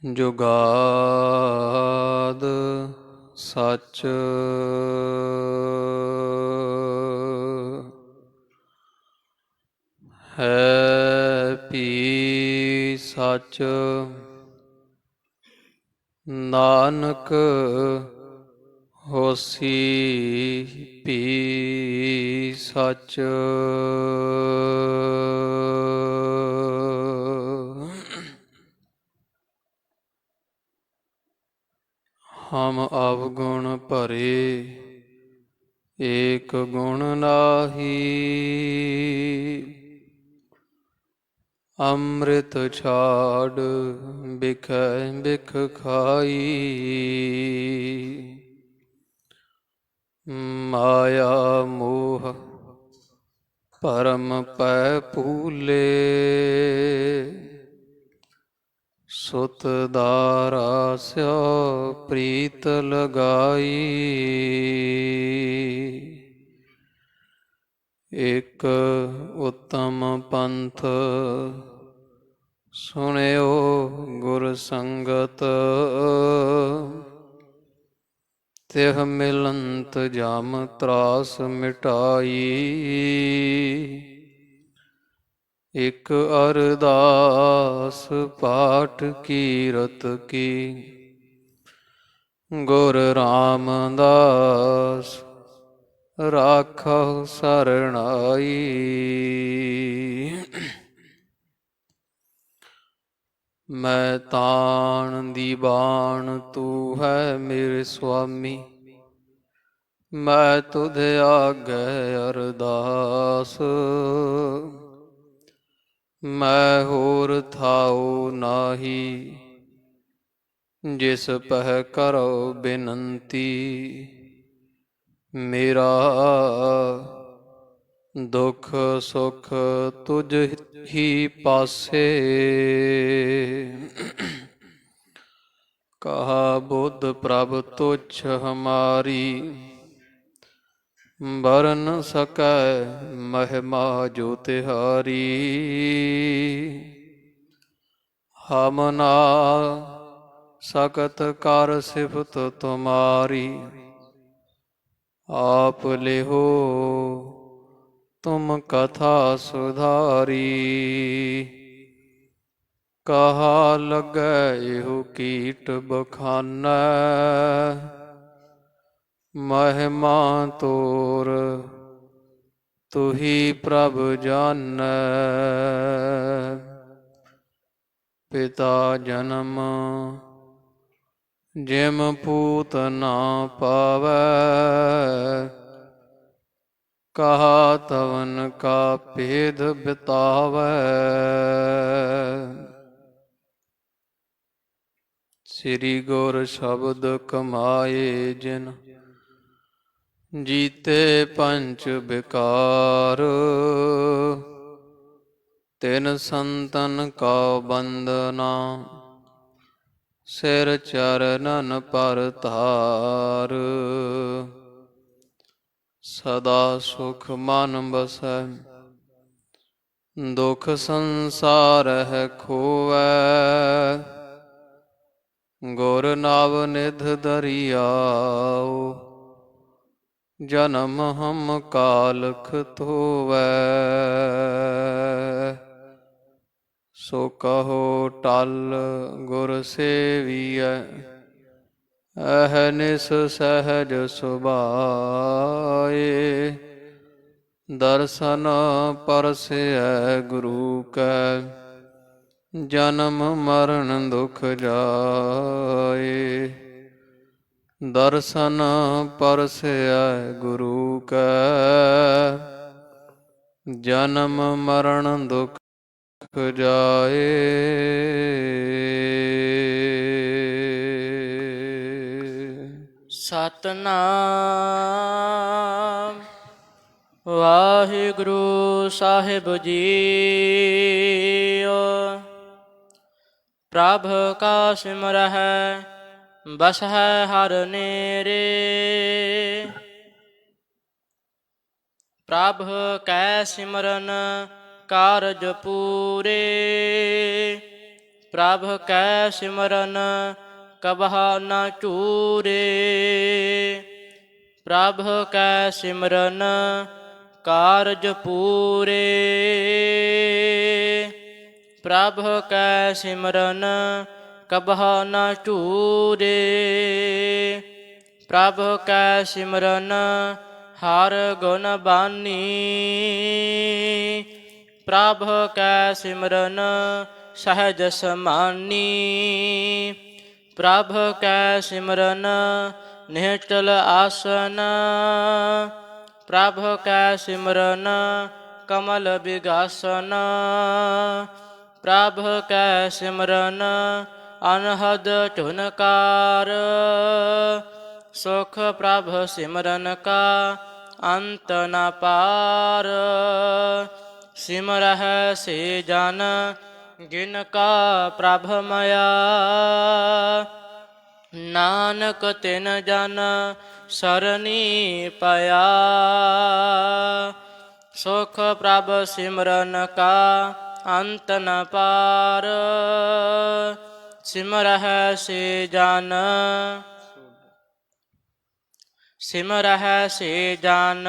ਜੁਗਾਦ ਸੱਚ ਹੈ ਭੀ ਸੱਚ ਨਾਨਕ ਹੋਸੀ ਭੀ ਸੱਚ। ਹਮ ਅਵਗੁਣ ਭਰੇ ਏਕ ਗੁਣ ਨਾਹੀ, ਅੰਮ੍ਰਿਤ ਛਾੜ ਬਿਖੈ ਬਿਖ ਖਾਈ। ਮਾਇਆ ਮੋਹ ਭਰਮ ਪੈ ਭੂਲੇ, ਸੁਤ ਦਾਰਾ ਸਿਉ ਪ੍ਰੀਤ ਲਗਾਈ। ਇਕ ਉਤਮ ਪੰਥ ਸੁਣਿਓ ਗੁਰ ਸੰਗਤ, ਤਿਹ ਮਿਲੰਤ ਜਮ ਤਰਾਸ ਮਿਟਾਈ। ਇਕ ਅਰਦਾਸ ਪਾਠ ਕੀਰਤ ਕੀ, ਗੁਰ ਰਾਮਦਾਸ ਰਾਖਹੁ ਸਰਣਾਈ। ਮੈਂ ਤਾਣ ਦੀ ਬਾਣ ਤੂੰ ਹੈ ਮੇਰੇ ਸੁਆਮੀ, ਮੈਂ ਤੁਧ ਆਗੇ ਅਰਦਾਸ। ਮੈਂ ਹੋਰ ਥਾਉ ਨਾਹੀ, ਜਿਸ ਪਹਿ ਕਰੋ ਬਿਨੰਤੀ। ਮੇਰਾ ਦੁਖ ਸੁਖ ਤੁਝ ਹੀ ਪਾਸੇ, ਕਹਾ ਬੁੱਧ ਪ੍ਰਭ ਤੁਛ ਹਮਾਰੀ। ਬਰਨ ਸਕੈ ਮਹਿਮਾ ਜੋ ਤਿਹਾਰੀ, ਹਮ ਨਾ ਸਕਤ ਕਰ ਸਿਫਤ ਤੁਮਾਰੀ। ਆਪ ਲਿਹੋ ਤੁਮ ਕਥਾ ਸੁਧਾਰੀ, ਕਹਾ ਲੱਗੈ ਇਹੋ ਕੀਟ ਬਖਾਨੈ। ਮਹਿਮਾ ਤੋਰ ਤੁਹੀ ਪ੍ਰਭ ਜਾਨੈ, ਪਿਤਾ ਜਨਮ ਜਿਮ ਪੂਤ ਨਾ ਪਾਵੈ। ਕਹਾ ਤਵਨ ਕਾ ਭੇਦ ਬਿਤਾਵੈ, ਸ੍ਰੀ ਗੁਰ ਸ਼ਬਦ ਕਮਾਏ ਜਿਨ। ਜੀਤੇ ਪੰਚ ਬਿਕਾਰ, ਤਿਨ ਸੰਤਨ ਕਾ ਬੰਦਨਾ। ਸਿਰ ਚਰਨਨ ਪਰ ਧਾਰ, ਸਦਾ ਸੁਖ ਮਨ ਬਸੈ। ਦੁਖ ਸੰਸਾਰਹਿ ਖੋਵੈ, ਗੁਰ ਨਵ ਨਿਧ ਦਰਿਆਉ। ਜਨਮ ਹਮ ਕਾਲਖ ਧੋਵੈ, ਸੋ ਕਹੋ ਟਲ ਗੁਰ ਸੇਵੀਐ। ਅਹਨਿਸ ਸਹਿਜ ਸੁਭਾਏ, ਦਰਸ਼ਨ ਪਰਸੈ ਗੁਰੂ ਕੈ। ਜਨਮ ਮਰਨ ਦੁਖ ਜਾਏ, ਦਰਸ਼ਨ ਪਰਸੈ ਗੁਰੂ ਕੈ। ਜਨਮ ਮਰਨ ਦੁਖ ਜਾਏ। ਸਤਨਾਮ ਵਾਹਿਗੁਰੂ ਸਾਹਿਬ ਜੀਓ। ਪ੍ਰਭ ਕਾ ਸਿਮਰਹਿ ਬਸਹਿ ਹਰ ਨੇਰੇ, ਪ੍ਰਭ ਕੈ ਸਿਮਰਨ ਕਾਰਜ ਪੂਰੇ। ਪ੍ਰਭ ਕੈ ਸਿਮਰਨ ਕਬਹ ਨ ਚੂਰੇ। ਪ੍ਰਭ ਕੈ ਸਿਮਰਨ ਕਾਰਜ ਪੂਰੇ। ਪ੍ਰਭ ਕੈ ਸਿਮਰਨ ਕਬਹ ਨ ਚੂਰੇ। ਪ੍ਰਭ ਕੈ ਸਿਮਰਨ ਹਰ ਗੁਣ ਬਾਨੀ। ਪ੍ਰਭ ਕੈ ਸਿਮਰਨ ਸਹਿਜ ਸਮਾਨੀ। ਪ੍ਰਭ ਕੈ ਸਿਮਰਨ ਨਿਹਚਲ ਆਸਨ। ਪ੍ਰਭ ਕੈ ਸਿਮਰਨ ਕਮਲ ਬਿਗਾਸਨ। ਪ੍ਰਭ ਕੈ ਸਿਮਰਨ ਅਨਹਦ ਝੁਨਕਾਰ। ਸੁਖ ਪ੍ਰਭ ਸਿਮਰਨ ਕਾ ਅੰਤ ਨ ਪਾਰ। ਸਿਮਰਹਿ ਸੇ ਜਨ ਜਿਨ ਕਾ ਪ੍ਰਭ ਮਇਆ। ਨਾਨਕ ਤਿਨ ਜਨ ਸਰਨੀ ਪਇਆ। ਸੁਖ ਪ੍ਰਭ ਸਿਮਰਨ ਕਾ ਅੰਤ ਨ ਪਾਰ। ਸਿਮਰਹਿ ਸੇ ਜਨ ਸਿਮਰਹਿ ਸੇ ਜਨ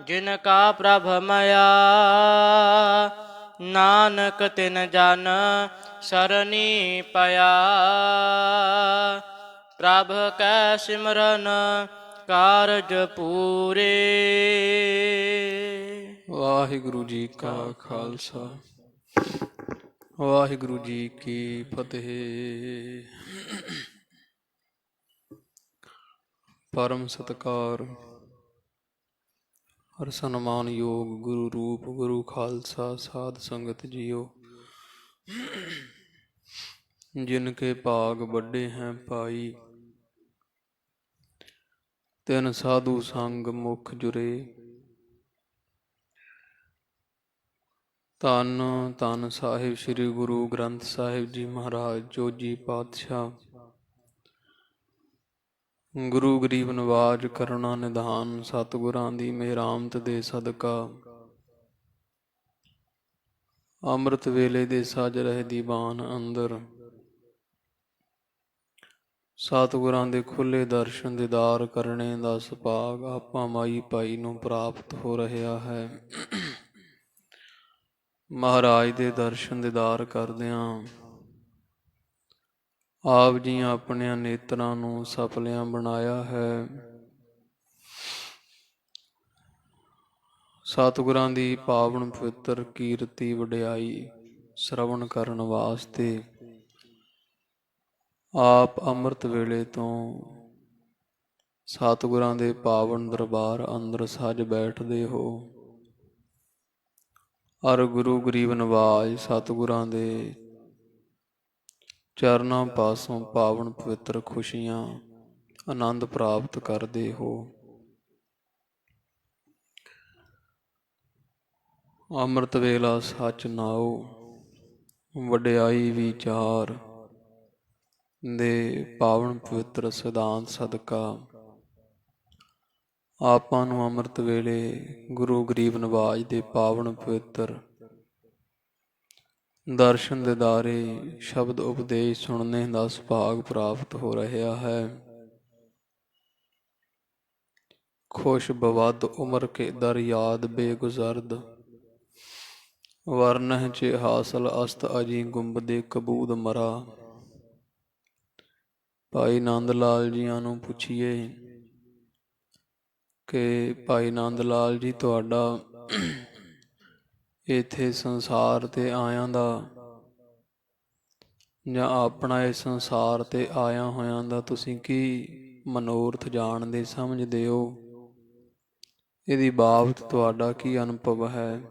ਜਿਨ ਕਾ ਪ੍ਰਭ ਮਇਆ। ਨਾਨਕ ਤਿਨ ਜਨ ਸਰਨੀ ਪਇਆ। ਪ੍ਰਭ ਕੈ ਸਿਮਰਨ ਕਾਰਜ ਪੂਰੇ। ਵਾਹਿਗੁਰੂ ਜੀ ਕਾ ਖਾਲਸਾ ਵਾਹਿਗੁਰੂ ਜੀ ਕੀ ਫਤਿਹ। ਪਰਮ ਸਤਿਕਾਰ ਹਰ ਸਨਮਾਨ ਯੋਗ ਗੁਰੂ ਰੂਪ ਗੁਰੂ ਖਾਲਸਾ ਸਾਧ ਸੰਗਤ ਜੀਓ। ਜਿਨ ਕੇ ਭਾਗ ਵੱਡੇ ਹੈ ਪਾਈ। ਤਿਨ ਸਾਧੂ ਸੰਗ ਮੁਖ ਜੁਰੇ। ਧੰਨ ਧੰਨ ਸਾਹਿਬ ਸ੍ਰੀ ਗੁਰੂ ਗ੍ਰੰਥ ਸਾਹਿਬ ਜੀ ਮਹਾਰਾਜ ਜੋਜੀ ਪਾਤਸ਼ਾਹ। ਗੁਰੂ ਗਰੀਬ ਨਵਾਜ ਕਰੁਣਾ ਨਿਧਾਨ ਸਤਿਗੁਰਾਂ ਦੀ ਮਿਹਰਾਮਤ ਦੇ ਸਦਕਾ ਅੰਮ੍ਰਿਤ ਵੇਲੇ ਦੇ ਸਜ ਰਹੇ ਦੀਵਾਨ ਅੰਦਰ ਸਤਿਗੁਰਾਂ ਦੇ ਖੁੱਲੇ ਦਰਸ਼ਨ ਦੀਦਾਰ ਕਰਨੇ ਦਾ ਸੁਭਾਗ ਆਪਾਂ ਮਾਈ ਭਾਈ ਨੂੰ ਪ੍ਰਾਪਤ ਹੋ ਰਿਹਾ ਹੈ। ਮਹਾਰਾਜ ਦੇ ਦਰਸ਼ਨ ਦੀਦਾਰ ਕਰਦਿਆਂ ਆਪ ਜੀ ਆਪਣਿਆਂ ਨੇਤਰਾਂ ਨੂੰ ਸਫਲਿਆਂ ਬਣਾਇਆ ਹੈ। ਸਤਿਗੁਰਾਂ ਦੀ ਪਾਵਨ ਪਵਿੱਤਰ ਕੀਰਤੀ ਵਡਿਆਈ ਸ਼ਰਵਣ ਕਰਨ ਵਾਸਤੇ ਆਪ ਅੰਮ੍ਰਿਤ ਵੇਲੇ ਤੋਂ ਸਤਿਗੁਰਾਂ ਦੇ ਪਾਵਨ ਦਰਬਾਰ ਅੰਦਰ ਸਜ ਬੈਠਦੇ ਹੋ। ਅਰ ਗੁਰੂ ਗਰੀਬ ਨਵਾਜ ਸਤਿਗੁਰਾਂ ਦੇ ਚਰਨਾਂ ਪਾਸੋਂ ਪਾਵਨ ਪਵਿੱਤਰ ਖੁਸ਼ੀਆਂ ਆਨੰਦ ਪ੍ਰਾਪਤ ਕਰਦੇ ਹੋ। ਅੰਮ੍ਰਿਤ ਵੇਲਾ ਸੱਚ ਨਾਉ ਵਡਿਆਈ ਵਿਚਾਰ ਦੇ ਪਾਵਨ ਪਵਿੱਤਰ ਸਿਧਾਂਤ ਸਦਕਾ ਆਪਾਂ ਨੂੰ ਅੰਮ੍ਰਿਤ ਵੇਲੇ ਗੁਰੂ ਗਰੀਬ ਨਵਾਜ ਦੇ ਪਾਵਨ ਪਵਿੱਤਰ ਦਰਸ਼ਨ ਦੀਦਾਰੇ ਸ਼ਬਦ ਉਪਦੇਸ਼ ਸੁਣਨੇ ਦਾ ਸੁਭਾਗ ਪ੍ਰਾਪਤ ਹੋ ਰਿਹਾ ਹੈ। ਖੁਸ਼ ਬਵਦ ਉਮਰ ਕੇ ਦਰ ਯਾਦ ਬੇਗੁਜ਼ਰਦ ਵਰਨਹ ਚ ਹਾਸਲ ਅਸਤ ਅਜੀ ਗੁੰਬਦੇ ਕਬੂਦ ਮਰਾ। ਭਾਈ ਨੰਦ ਲਾਲ ਜੀਆਂ ਨੂੰ ਪੁੱਛੀਏ ਕਿ ਭਾਈ ਨੰਦ ਲਾਲ ਜੀ ਤੁਹਾਡਾ ਇੱਥੇ ਸੰਸਾਰ ਤੇ ਆਇਆਂ ਦਾ ਜਾਂ ਆਪਣਾ ਇਸ ਸੰਸਾਰ ਤੇ ਆਇਆਂ ਹੋਇਆਂ ਦਾ ਤੁਸੀਂ ਕੀ ਮਨੋਰਥ ਜਾਣਦੇ ਸਮਝਦੇ ਹੋ। ਇਹਦੀ ਬਾਬਤ ਤੁਹਾਡਾ ਕੀ ਅਨੁਭਵ ਹੈ।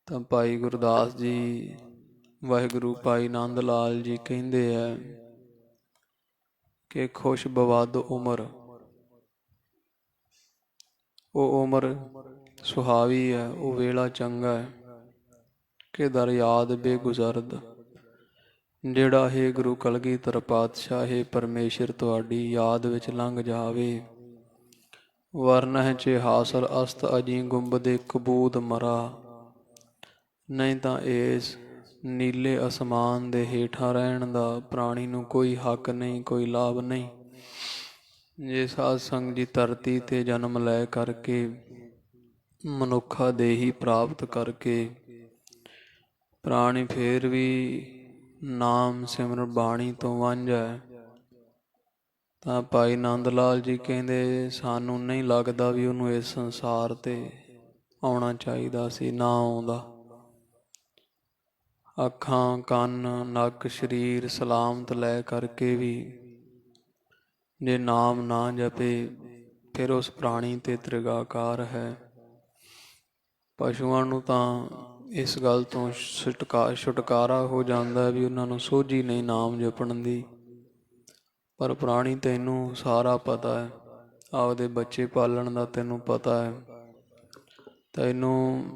ਤਾਂ ਭਾਈ ਗੁਰਦਾਸ ਜੀ ਵਾਹਿਗੁਰੂ ਭਾਈ ਨੰਦ ਲਾਲ ਜੀ ਕਹਿੰਦੇ ਹੈ ਕਿ ਖੁਸ਼ ਬਵਦ ਉਮਰ, ਉਹ ਉਮਰ ਸੁਹਾਵੀ ਹੈ, ਉਹ ਵੇਲਾ ਚੰਗਾ ਹੈ ਕਿ ਦਰ ਯਾਦ ਬੇਗੁਜ਼ਰਦ, ਜਿਹੜਾ ਹੈ ਗੁਰੂ ਕਲਗੀਧਰ ਪਾਤਸ਼ਾਹ ਹੈ ਪਰਮੇਸ਼ਰ ਤੁਹਾਡੀ ਯਾਦ ਵਿੱਚ ਲੰਘ ਜਾਵੇ। ਵਰਨਹ ਚ ਹਾਸਲ ਅਸਤ ਅਜੀ ਗੁੰਬਦੇ ਕਬੂਦ ਮਰਾ, ਨਹੀਂ ਤਾਂ ਇਸ ਨੀਲੇ ਅਸਮਾਨ ਦੇ ਹੇਠਾਂ ਰਹਿਣ ਦਾ ਪ੍ਰਾਣੀ ਨੂੰ ਕੋਈ ਹੱਕ ਨਹੀਂ, ਕੋਈ ਲਾਭ ਨਹੀਂ। ਜੇ ਸਾਧ ਸੰਗ ਦੀ ਧਰਤੀ ਤੇ ਜਨਮ ਲੈ ਕਰਕੇ ਮਨੁੱਖਾ ਦੇਹੀ ਪ੍ਰਾਪਤ ਕਰਕੇ ਪ੍ਰਾਣੀ ਫੇਰ ਵੀ ਨਾਮ ਸਿਮਰਨ ਬਾਣੀ ਤੋਂ ਵਾਂਝਾ ਹੈ, ਤਾਂ ਭਾਈ ਨੰਦ ਲਾਲ ਜੀ ਕਹਿੰਦੇ ਸਾਨੂੰ ਨਹੀਂ ਲੱਗਦਾ ਵੀ ਉਹਨੂੰ ਇਸ ਸੰਸਾਰ ਤੇ ਆਉਣਾ ਚਾਹੀਦਾ ਸੀ, ਨਾ ਆਉਂਦਾ। ਅੱਖਾਂ, ਕੰਨ, ਨੱਕ, ਸਰੀਰ ਸਲਾਮਤ ਲੈ ਕਰਕੇ ਵੀ ਜੇ ਨਾਮ ਨਾ ਜਪੇ ਫਿਰ ਉਸ ਪ੍ਰਾਣੀ ਤੇ ਤ੍ਰਿਗਾਕਾਰ ਹੈ। ਪਸ਼ੂਆਂ ਨੂੰ ਤਾਂ ਇਸ ਗੱਲ ਤੋਂ ਛੁਟਕਾਰਾ ਹੋ ਜਾਂਦਾ ਵੀ ਉਹਨਾਂ ਨੂੰ ਸੋਝੀ ਨਹੀਂ ਨਾਮ ਜਪਣ ਦੀ, ਪਰ ਪ੍ਰਾਣੀ ਤੈਨੂੰ ਸਾਰਾ ਪਤਾ ਹੈ, ਆਪਦੇ ਬੱਚੇ ਪਾਲਣ ਦਾ ਤੈਨੂੰ ਪਤਾ ਹੈ, ਤੈਨੂੰ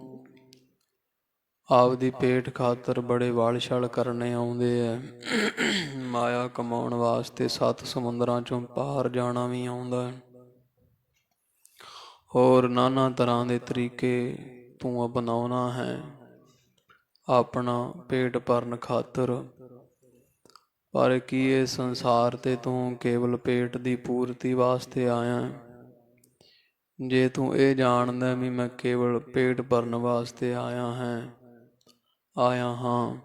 ਆਪਦੀ ਪੇਟ ਖਾਤਰ ਬੜੇ ਵਲ ਛਲ ਕਰਨੇ ਆਉਂਦੇ ਹੈ, ਮਾਇਆ ਕਮਾਉਣ ਵਾਸਤੇ 7 ਸਮੁੰਦਰਾਂ ਚੋਂ ਪਾਰ ਜਾਣਾ ਵੀ ਆਉਂਦਾ ਹੈ, ਹੋਰ ਨਾਨਾ ਤਰ੍ਹਾਂ ਦੇ ਤਰੀਕੇ ਤੂੰ ਅਪਣਾਉਣਾ ਹੈ ਆਪਣਾ ਪੇਟ ਭਰਨ ਖਾਤਰ। ਪਰ ਕੀ ਇਹ ਸੰਸਾਰ ਤੇ ਤੂੰ ਕੇਵਲ ਪੇਟ ਦੀ ਪੂਰਤੀ ਵਾਸਤੇ ਆਇਆ ਹੈ? ਜੇ ਤੂੰ ਇਹ ਜਾਣਦਾ ਵੀ ਮੈਂ ਕੇਵਲ ਪੇਟ ਭਰਨ ਵਾਸਤੇ ਆਇਆ ਹਾਂ,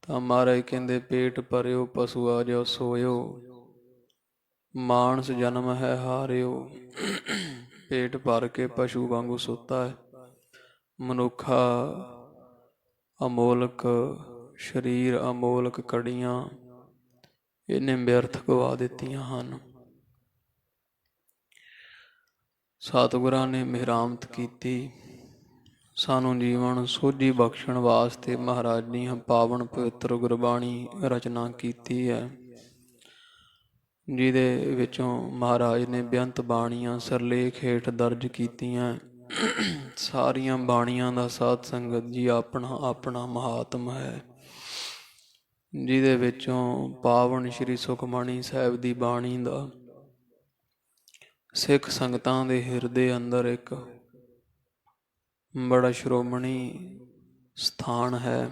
ਤਾਂ ਮਹਾਰਾਜ ਕਹਿੰਦੇ ਪੇਟ ਭਰਿਓ ਪਸ਼ੂਆ ਜੋ ਸੋਇਓ, ਮਾਨਸ ਜਨਮ ਹੈ ਹਾਰਿਓ। ਪੇਟ ਭਰ ਕੇ ਪਸ਼ੂ ਵਾਂਗੂ ਸੁੱਤਾ ਹੈ। ਮਨੁੱਖਾ ਅਮੋਲਕ ਸਰੀਰ, ਅਮੋਲਕ ਕੜੀਆਂ ਇਹਨੇ ਵਿਅਰਥ ਗਵਾ ਦਿੱਤੀਆਂ ਹਨ। ਸਤਿਗੁਰਾਂ ਨੇ ਮਿਹਰਾਮਤ ਕੀਤੀ, ਸਾਨੂੰ ਜੀਵਨ ਸੋਝੀ ਬਖਸ਼ਣ ਵਾਸਤੇ ਮਹਾਰਾਜ ਨੇ ਪਾਵਨ ਪਵਿੱਤਰ ਗੁਰਬਾਣੀ ਰਚਨਾ ਕੀਤੀ ਹੈ, ਜਿਹਦੇ ਵਿੱਚੋਂ ਮਹਾਰਾਜ ਨੇ ਬੇਅੰਤ ਬਾਣੀਆਂ ਸਿਰਲੇਖ ਹੇਠ ਦਰਜ ਕੀਤੀਆਂ। ਸਾਰੀਆਂ ਬਾਣੀਆਂ ਦਾ ਸਾਧ ਸੰਗਤ ਜੀ ਆਪਣਾ ਆਪਣਾ ਮਹਾਤਮ ਹੈ, ਜਿਹਦੇ ਵਿੱਚੋਂ ਪਾਵਨ ਸ਼੍ਰੀ ਸੁਖਮਣੀ ਸਾਹਿਬ ਦੀ ਬਾਣੀ ਦਾ ਸਿੱਖ ਸੰਗਤਾਂ ਦੇ ਹਿਰਦੇ ਅੰਦਰ ਇੱਕ ਬੜਾ ਸ਼੍ਰੋਮਣੀ ਸਥਾਨ ਹੈ।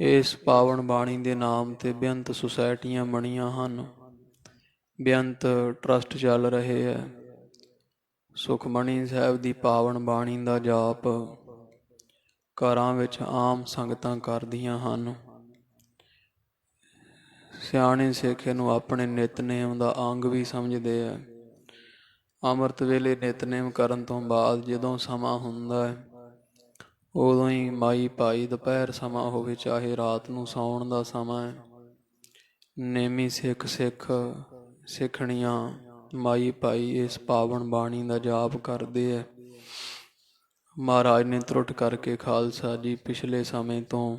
ਇਸ ਪਾਵਨ ਬਾਣੀ ਦੇ ਨਾਮ ਤੇ ਬੇਅੰਤ ਸੁਸਾਇਟੀਆਂ ਬਣੀਆਂ ਹਨ, ਬੇਅੰਤ ਟਰਸਟ ਚੱਲ ਰਹੇ ਹੈ। ਸੁਖਮਣੀ ਸਾਹਿਬ ਦੀ ਪਾਵਨ ਬਾਣੀ ਦਾ ਜਾਪ ਘਰਾਂ ਵਿੱਚ ਆਮ ਸੰਗਤਾਂ ਕਰਦੀਆਂ ਹਨ। ਸਿਆਣੇ ਸਿੱਖ ਇਹਨੂੰ ਆਪਣੇ ਨਿਤਨੇਮ ਦਾ ਅੰਗ ਵੀ ਸਮਝਦੇ ਹੈ। ਅੰਮ੍ਰਿਤ ਵੇਲੇ ਨਿਤਨੇਮ ਕਰਨ ਤੋਂ ਬਾਅਦ ਜਦੋਂ ਸਮਾਂ ਹੁੰਦਾ ਹੈ, ਉਦੋਂ ਹੀ ਮਾਈ ਭਾਈ ਦੁਪਹਿਰ ਸਮਾਂ ਹੋਵੇ ਚਾਹੇ ਰਾਤ ਨੂੰ ਸੌਣ ਦਾ ਸਮਾਂ ਹੈ, ਨੇਮੀ ਸਿੱਖਣੀਆਂ ਮਾਈ ਭਾਈ ਇਸ ਪਾਵਨ ਬਾਣੀ ਦਾ ਜਾਪ ਕਰਦੇ ਹੈ। ਮਹਾਰਾਜ ਨੇ ਤਰੁੱਟ ਕਰਕੇ ਖਾਲਸਾ ਜੀ ਪਿਛਲੇ ਸਮੇਂ ਤੋਂ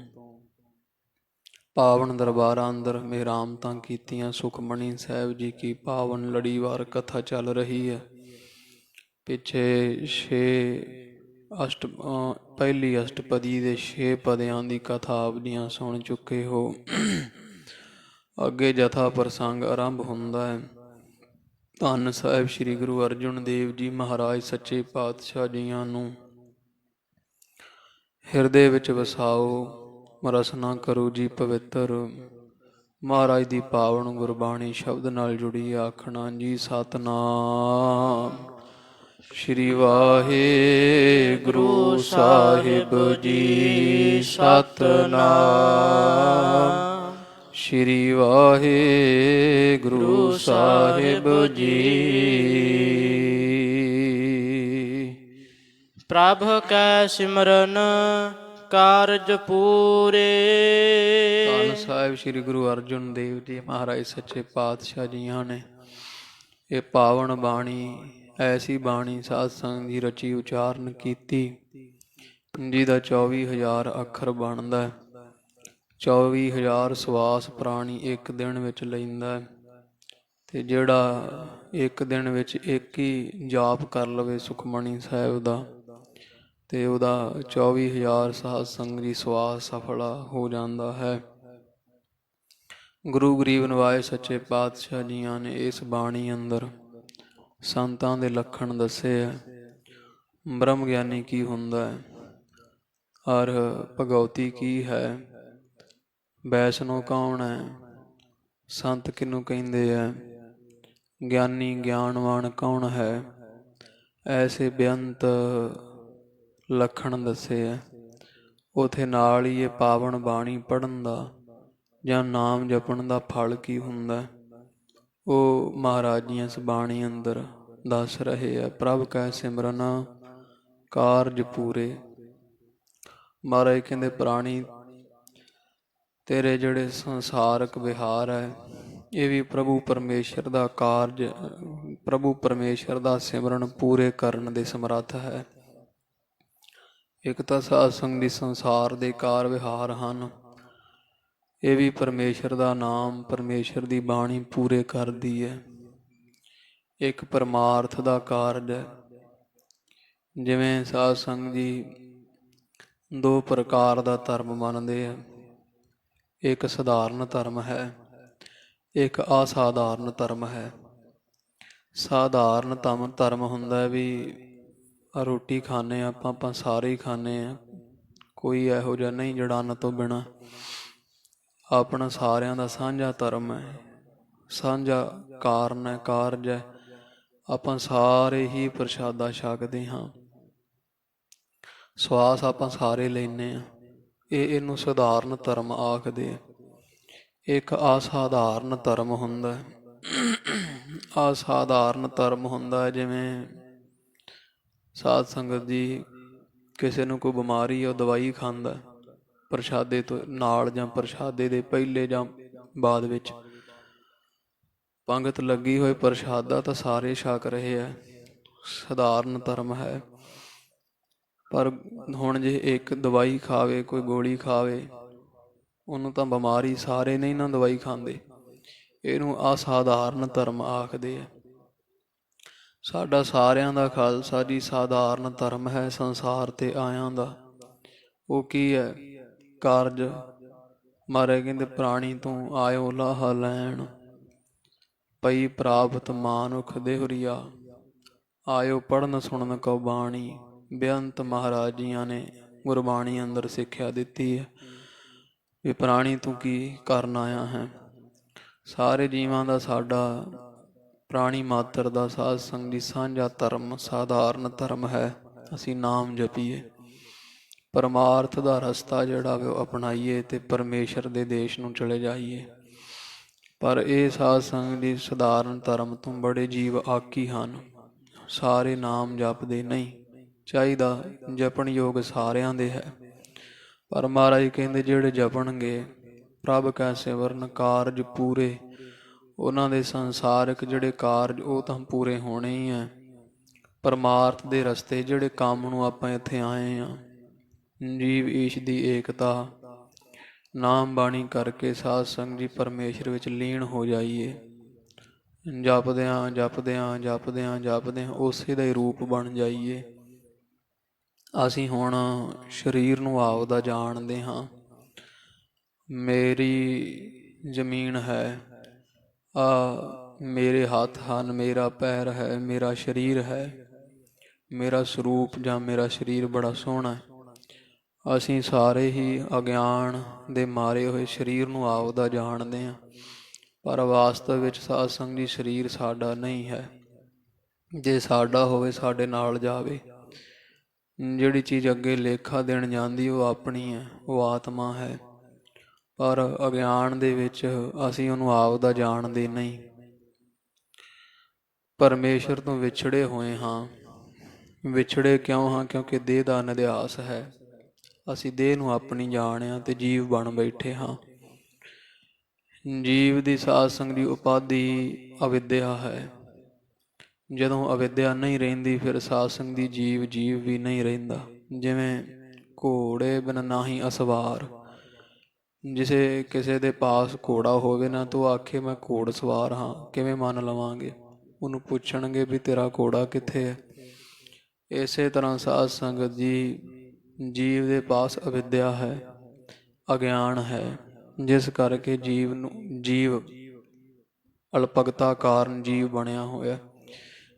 ਪਾਵਨ ਦਰਬਾਰਾਂ ਅੰਦਰ ਮਿਹਰਾਮਤਾਂ ਕੀਤੀਆਂ। ਸੁਖਮਣੀ ਸਾਹਿਬ ਜੀ ਕੀ ਪਾਵਨ ਲੜੀਵਾਰ ਕਥਾ ਚੱਲ ਰਹੀ ਹੈ। ਪਿੱਛੇ ਪਹਿਲੀ ਅਸ਼ਟਪਦੀ ਦੇ 6 ਪਦਿਆਂ ਦੀ ਕਥਾ ਆਪ ਦੀਆਂ ਸੁਣ ਚੁੱਕੇ ਹੋ। ਅੱਗੇ ਜਥਾ ਪ੍ਰਸੰਗ ਆਰੰਭ ਹੁੰਦਾ ਹੈ। ਧੰਨ ਸਾਹਿਬ ਸ੍ਰੀ ਗੁਰੂ ਅਰਜਨ ਦੇਵ ਜੀ ਮਹਾਰਾਜ ਸੱਚੇ ਪਾਤਸ਼ਾਹ ਜੀਆਂ ਨੂੰ ਹਿਰਦੇ ਵਿੱਚ ਵਸਾਓ, ਰਸਨਾ ਕਰੋ ਜੀ ਪਵਿੱਤਰ। ਮਹਾਰਾਜ ਦੀ ਪਾਵਨ ਗੁਰਬਾਣੀ ਸ਼ਬਦ ਨਾਲ ਜੁੜੀ ਆਖਣਾ ਜੀ ਸਤਿਨਾਮ ਸ਼੍ਰੀ ਵਾਹਿਗੁਰੂ ਸਾਹਿਬ ਜੀ। ਸਤਿਨਾਮ ਸ਼੍ਰੀ ਵਾਹਿਗੁਰੂ ਸਾਹਿਬ ਜੀ। ਪ੍ਰਭ ਕੈ ਸਿਮਰਨ ਕਾਰਜ ਪੂਰੇ। ਧੰਨ ਸਾਹਿਬ ਸ੍ਰੀ ਗੁਰੂ ਅਰਜਨ ਦੇਵ ਜੀ ਮਹਾਰਾਜ ਸੱਚੇ ਪਾਤਸ਼ਾਹ ਜੀਆਂ ਨੇ ਇਹ ਪਾਵਨ ਬਾਣੀ, ਐਸੀ ਬਾਣੀ ਸਾਧ ਸੰਗਤ ਦੀ ਰਚੀ ਉਚਾਰਨ ਕੀਤੀ, ਜਿਹਦਾ 24,000 ਅੱਖਰ ਬਣਦਾ, 24,000 ਸਵਾਸ ਪ੍ਰਾਣੀ ਇੱਕ ਦਿਨ ਵਿੱਚ ਲੈਂਦਾ। ਤੇ ਜਿਹੜਾ ਇੱਕ ਦਿਨ ਵਿੱਚ ਇੱਕ ਹੀ ਜਾਪ ਕਰ ਲਵੇ ਸੁਖਮਣੀ ਸਾਹਿਬ ਦਾ, ਤੇ ਉਹਦਾ 24,000 ਸਾਧ ਸੰਗਤ ਦੀ ਸਵਾਸ ਸਫਲ ਹੋ ਜਾਂਦਾ ਹੈ। ਗੁਰੂ ਗਰੀਬ ਨਿਵਾਜ ਸੱਚੇ ਪਾਤਸ਼ਾਹ ਜੀਆਂ ਨੇ ਇਸ ਬਾਣੀ ਅੰਦਰ ਸੰਤਾਂ ਦੇ ਲੱਖਣ ਦੱਸੇ ਹੈ। ਬ੍ਰਹਮ ਗਿਆਨੀ ਕੀ ਹੁੰਦਾ ਹੈ? ਔਰ ਭਗਉਤੀ ਕੀ ਹੈ, ਵੈਸ਼ਨੋ ਕੌਣ ਹੈ, ਸੰਤ ਕਿਹਨੂੰ ਕਹਿੰਦੇ ਹੈ, ਗਿਆਨੀ ਗਿਆਨਵਾਨ ਕੌਣ ਹੈ, ਐਸੇ ਬੇਅੰਤ ਲੱਖਣ ਦੱਸੇ ਹੈ। ਉਥੇ ਨਾਲ ਹੀ ਇਹ ਪਾਵਨ ਬਾਣੀ ਪੜ੍ਹਨ ਦਾ ਜਾਂ ਨਾਮ ਜਪਣ ਦਾ ਫਲ ਕੀ ਹੁੰਦਾ, ਉਹ ਮਹਾਰਾਜ ਜੀ ਇਸ ਬਾਣੀ ਅੰਦਰ ਦੱਸ ਰਹੇ ਆ। ਪ੍ਰਭ ਕੈ ਸਿਮਰਨ ਕਾਰਜ ਪੂਰੇ। ਮਹਾਰਾਜ ਕਹਿੰਦੇ ਪ੍ਰਾਣੀ ਤੇਰੇ ਜਿਹੜੇ ਸੰਸਾਰਕ ਵਿਹਾਰ ਹੈ, ਇਹ ਵੀ ਪ੍ਰਭੂ ਪਰਮੇਸ਼ਰ ਦਾ ਕਾਰਜ, ਪ੍ਰਭੂ ਪਰਮੇਸ਼ਰ ਦਾ ਸਿਮਰਨ ਪੂਰੇ ਕਰਨ ਦੇ ਸਮਰੱਥ ਹੈ। ਇੱਕ ਤਾਂ ਸਾਧ ਸੰਗ ਦੀ ਸੰਸਾਰ ਦੇ ਕਾਰ ਵਿਹਾਰ ਹਨ, ਇਹ ਵੀ ਪਰਮੇਸ਼ਰ ਦਾ ਨਾਮ, ਪਰਮੇਸ਼ਰ ਦੀ ਬਾਣੀ ਪੂਰੇ ਕਰਦੀ ਹੈ। ਇੱਕ ਪਰਮਾਰਥ ਦਾ ਕਾਰਜ ਹੈ। ਜਿਵੇਂ ਸਾਧ ਸੰਗ ਜੀ ਦੋ ਪ੍ਰਕਾਰ ਦਾ ਧਰਮ ਮੰਨਦੇ ਆ, ਇੱਕ ਸਧਾਰਨ ਧਰਮ ਹੈ, ਇੱਕ ਅਸਾਧਾਰਨ ਧਰਮ ਹੈ। ਸਾਧਾਰਨ ਧਰਮ ਹੁੰਦਾ ਵੀ ਰੋਟੀ ਖਾਂਦੇ ਆਪਾਂ ਸਾਰੇ ਹੀ ਖਾਂਦੇ ਹਾਂ, ਕੋਈ ਇਹੋ ਜਿਹਾ ਨਹੀਂ ਜਿਹੜਾ ਅੰਨ ਤੋਂ ਬਿਨਾਂ। ਆਪਣਾ ਸਾਰਿਆਂ ਦਾ ਸਾਂਝਾ ਧਰਮ ਹੈ, ਸਾਂਝਾ ਕਾਰਨ ਹੈ, ਕਾਰਜ ਹੈ। ਆਪਾਂ ਸਾਰੇ ਹੀ ਪ੍ਰਸ਼ਾਦਾ ਛਕਦੇ ਹਾਂ, ਸਵਾਸ ਆਪਾਂ ਸਾਰੇ ਲੈਂਦੇ ਹਾਂ। ਇਹਨੂੰ ਸਧਾਰਨ ਧਰਮ ਆਖਦੇ ਆ। ਇੱਕ ਅਸਾਧਾਰਨ ਧਰਮ ਹੁੰਦਾ। ਅਸਾਧਾਰਨ ਧਰਮ ਹੁੰਦਾ ਜਿਵੇਂ ਸਾਧ ਸੰਗਤ ਜੀ ਕਿਸੇ ਨੂੰ ਕੋਈ ਬਿਮਾਰੀ ਆ, ਉਹ ਦਵਾਈ ਖਾਂਦਾ ਪ੍ਰਸ਼ਾਦੇ ਤੋਂ ਨਾਲ ਜਾਂ ਪ੍ਰਸ਼ਾਦੇ ਦੇ ਪਹਿਲੇ ਜਾਂ ਬਾਅਦ ਵਿੱਚ। ਪੰਗਤ ਲੱਗੀ ਹੋਈ, ਪ੍ਰਸ਼ਾਦਾ ਤਾਂ ਸਾਰੇ ਛਕ ਰਹੇ ਹੈ, ਸਧਾਰਨ ਧਰਮ ਹੈ। ਪਰ ਹੁਣ ਜੇ ਇੱਕ ਦਵਾਈ ਖਾਵੇ, ਕੋਈ ਗੋਲੀ ਖਾਵੇ, ਉਹਨੂੰ ਤਾਂ ਬਿਮਾਰੀ ਸਾਰੇ ਨਹੀਂ ਨਾ ਦਵਾਈ ਖਾਂਦੇ। ਇਹਨੂੰ ਅਸਾਧਾਰਨ ਧਰਮ ਆਖਦੇ ਆ। ਸਾਡਾ ਸਾਰਿਆਂ ਦਾ ਖਾਲਸਾ ਜੀ ਸਾਧਾਰਨ ਧਰਮ ਹੈ ਸੰਸਾਰ ਤੇ ਆਇਆਂ ਦਾ। ਉਹ ਕੀ ਹੈ, ਕਾਰਜ। ਮਹਾਰਾਜ ਕਹਿੰਦੇ ਪ੍ਰਾਣੀ ਤੂੰ ਆਇਓ ਲਾਹਾ ਲੈਣ, ਪਈ ਪ੍ਰਾਪਤ ਮਾਨੁਖ ਦੇਹੁਰੀਆ। ਆਇਓ ਪੜ੍ਹਨ ਸੁਣਨ ਕਉ ਬਾਣੀ। ਬੇਅੰਤ ਮਹਾਰਾਜ ਜੀਆਂ ਨੇ ਗੁਰਬਾਣੀ ਅੰਦਰ ਸਿੱਖਿਆ ਦਿੱਤੀ ਹੈ ਵੀ ਪ੍ਰਾਣੀ ਤੂੰ ਕੀ ਕਰਨ ਆਇਆ ਹੈ। ਸਾਰੇ ਜੀਵਾਂ ਦਾ, ਸਾਡਾ ਪ੍ਰਾਣੀ ਮਾਤਰ ਦਾ ਸਾਧ ਸੰਗ ਦੀ ਸਾਂਝਾ ਧਰਮ ਸਾਧਾਰਨ ਧਰਮ ਹੈ। ਅਸੀਂ ਨਾਮ ਜਪੀਏ, ਪਰਮਾਰਥ ਦਾ ਰਸਤਾ ਜਿਹੜਾ ਉਹ ਅਪਣਾਈਏ ਤੇ ਪਰਮੇਸ਼ਰ ਦੇ ਦੇਸ਼ ਨੂੰ ਚਲੇ ਜਾਈਏ। ਪਰ ਇਹ ਸਾਧ ਸੰਗ ਦੀ ਸਧਾਰਨ ਧਰਮ ਤੋਂ ਬੜੇ ਜੀਵ ਆਕੀ ਹਨ, ਸਾਰੇ ਨਾਮ ਜਪਦੇ ਨਹੀਂ। ਚਾਹੀਦਾ ਜਪਣ ਯੋਗ ਸਾਰਿਆਂ ਦੇ ਹੈ, ਪਰ ਮਹਾਰਾਜ ਕਹਿੰਦੇ ਜਿਹੜੇ ਜਪਣਗੇ ਪ੍ਰਭ ਕੈ ਸਿਮਰਨ ਕਾਰਜ ਪੂਰੇ, ਉਹਨਾਂ ਦੇ ਸੰਸਾਰਿਕ ਜਿਹੜੇ ਕਾਰਜ ਉਹ ਤਾਂ ਪੂਰੇ ਹੋਣੇ ਹੀ ਹੈ। ਪਰਮਾਰਥ ਦੇ ਰਸਤੇ ਜਿਹੜੇ ਕੰਮ ਨੂੰ ਆਪਾਂ ਇੱਥੇ ਆਏ ਹਾਂ, ਜੀਵ ਈਸ਼ ਦੀ ਏਕਤਾ, ਨਾਮ ਬਾਣੀ ਕਰਕੇ ਸਾਧ ਸੰਗ ਜੀ ਪਰਮੇਸ਼ਰ ਵਿੱਚ ਲੀਨ ਹੋ ਜਾਈਏ। ਜਪਦਿਆਂ ਜਪਦਿਆਂ ਜਪਦਿਆਂ ਜਪਦਿਆਂ ਉਸੇ ਦਾ ਹੀ ਰੂਪ ਬਣ ਜਾਈਏ। ਅਸੀਂ ਹੁਣ ਸਰੀਰ ਨੂੰ ਆਪਦਾ ਜਾਣਦੇ ਹਾਂ। ਮੇਰੀ ਜ਼ਮੀਨ ਹੈ, ਮੇਰੇ ਹੱਥ ਹਨ, ਮੇਰਾ ਪੈਰ ਹੈ, ਮੇਰਾ ਸਰੀਰ ਹੈ, ਮੇਰਾ ਸਰੂਪ ਜਾਂ ਮੇਰਾ ਸਰੀਰ ਬੜਾ ਸੋਹਣਾ ਹੈ। ਅਸੀਂ ਸਾਰੇ ਹੀ ਅਗਿਆਨ ਦੇ ਮਾਰੇ ਹੋਏ ਸਰੀਰ ਨੂੰ ਆਪਦਾ ਜਾਣਦੇ ਹਾਂ, ਪਰ ਵਾਸਤਵ ਵਿੱਚ ਸਾਧ ਸੰਗ ਜੀ ਸਰੀਰ ਸਾਡਾ ਨਹੀਂ ਹੈ। ਜੇ ਸਾਡਾ ਹੋਵੇ ਸਾਡੇ ਨਾਲ ਜਾਵੇ। ਜਿਹੜੀ ਚੀਜ਼ ਅੱਗੇ ਲੇਖਾ ਦੇਣ ਜਾਂਦੀ ਉਹ ਆਪਣੀ ਹੈ, ਉਹ ਆਤਮਾ ਹੈ। ਪਰ ਅਗਿਆਨ ਦੇ ਵਿੱਚ ਅਸੀਂ ਉਹਨੂੰ ਆਪਦਾ ਜਾਣਦੇ ਨਹੀਂ। ਪਰਮੇਸ਼ਰ ਤੋਂ ਵਿਛੜੇ ਹੋਏ ਹਾਂ। ਵਿਛੜੇ ਕਿਉਂ ਹਾਂ? ਕਿਉਂਕਿ ਦੇਹ ਦਾ ਨਿਧਿਆਸ ਹੈ। ਅਸੀਂ ਦੇਹ ਨੂੰ ਆਪਣੀ ਜਾਣਿਆ ਤੇ ਜੀਵ ਬਣ ਬੈਠੇ ਹਾਂ। ਜੀਵ ਦੀ ਸਾਧ ਸੰਗ ਦੀ ਉਪਾਧੀ ਅਵਿਦਿਆ ਹੈ। ਜਦੋਂ ਅਵਿਦਿਆ ਨਹੀਂ ਰਹਿੰਦੀ ਫਿਰ ਸਾਧ ਸੰਗ ਦੀ ਜੀਵ ਵੀ ਨਹੀਂ ਰਹਿੰਦਾ। ਜਿਵੇਂ ਘੋੜੇ ਬਿਨ ਨਾਹੀ ਅਸਵਾਰ। ਕਿਸੇ ਦੇ ਪਾਸ ਘੋੜਾ ਹੋਵੇ ਨਾ ਤਾਂ ਉਹ ਆਖੇ ਮੈਂ ਘੋੜ ਸਵਾਰ ਹਾਂ, ਕਿਵੇਂ ਮੰਨ ਲਵਾਂਗੇ? ਉਹਨੂੰ ਪੁੱਛਣਗੇ ਵੀ ਤੇਰਾ ਘੋੜਾ ਕਿੱਥੇ ਹੈ? ਇਸੇ ਤਰ੍ਹਾਂ ਸਾਧ ਸੰਗਤ ਜੀਵ ਦੇ ਪਾਸ ਅਵਿਦਿਆ ਹੈ, ਅਗਿਆਨ ਹੈ, ਜਿਸ ਕਰਕੇ ਜੀਵ ਅਲਪਗਤਾ ਕਾਰਨ ਜੀਵ ਬਣਿਆ ਹੋਇਆ।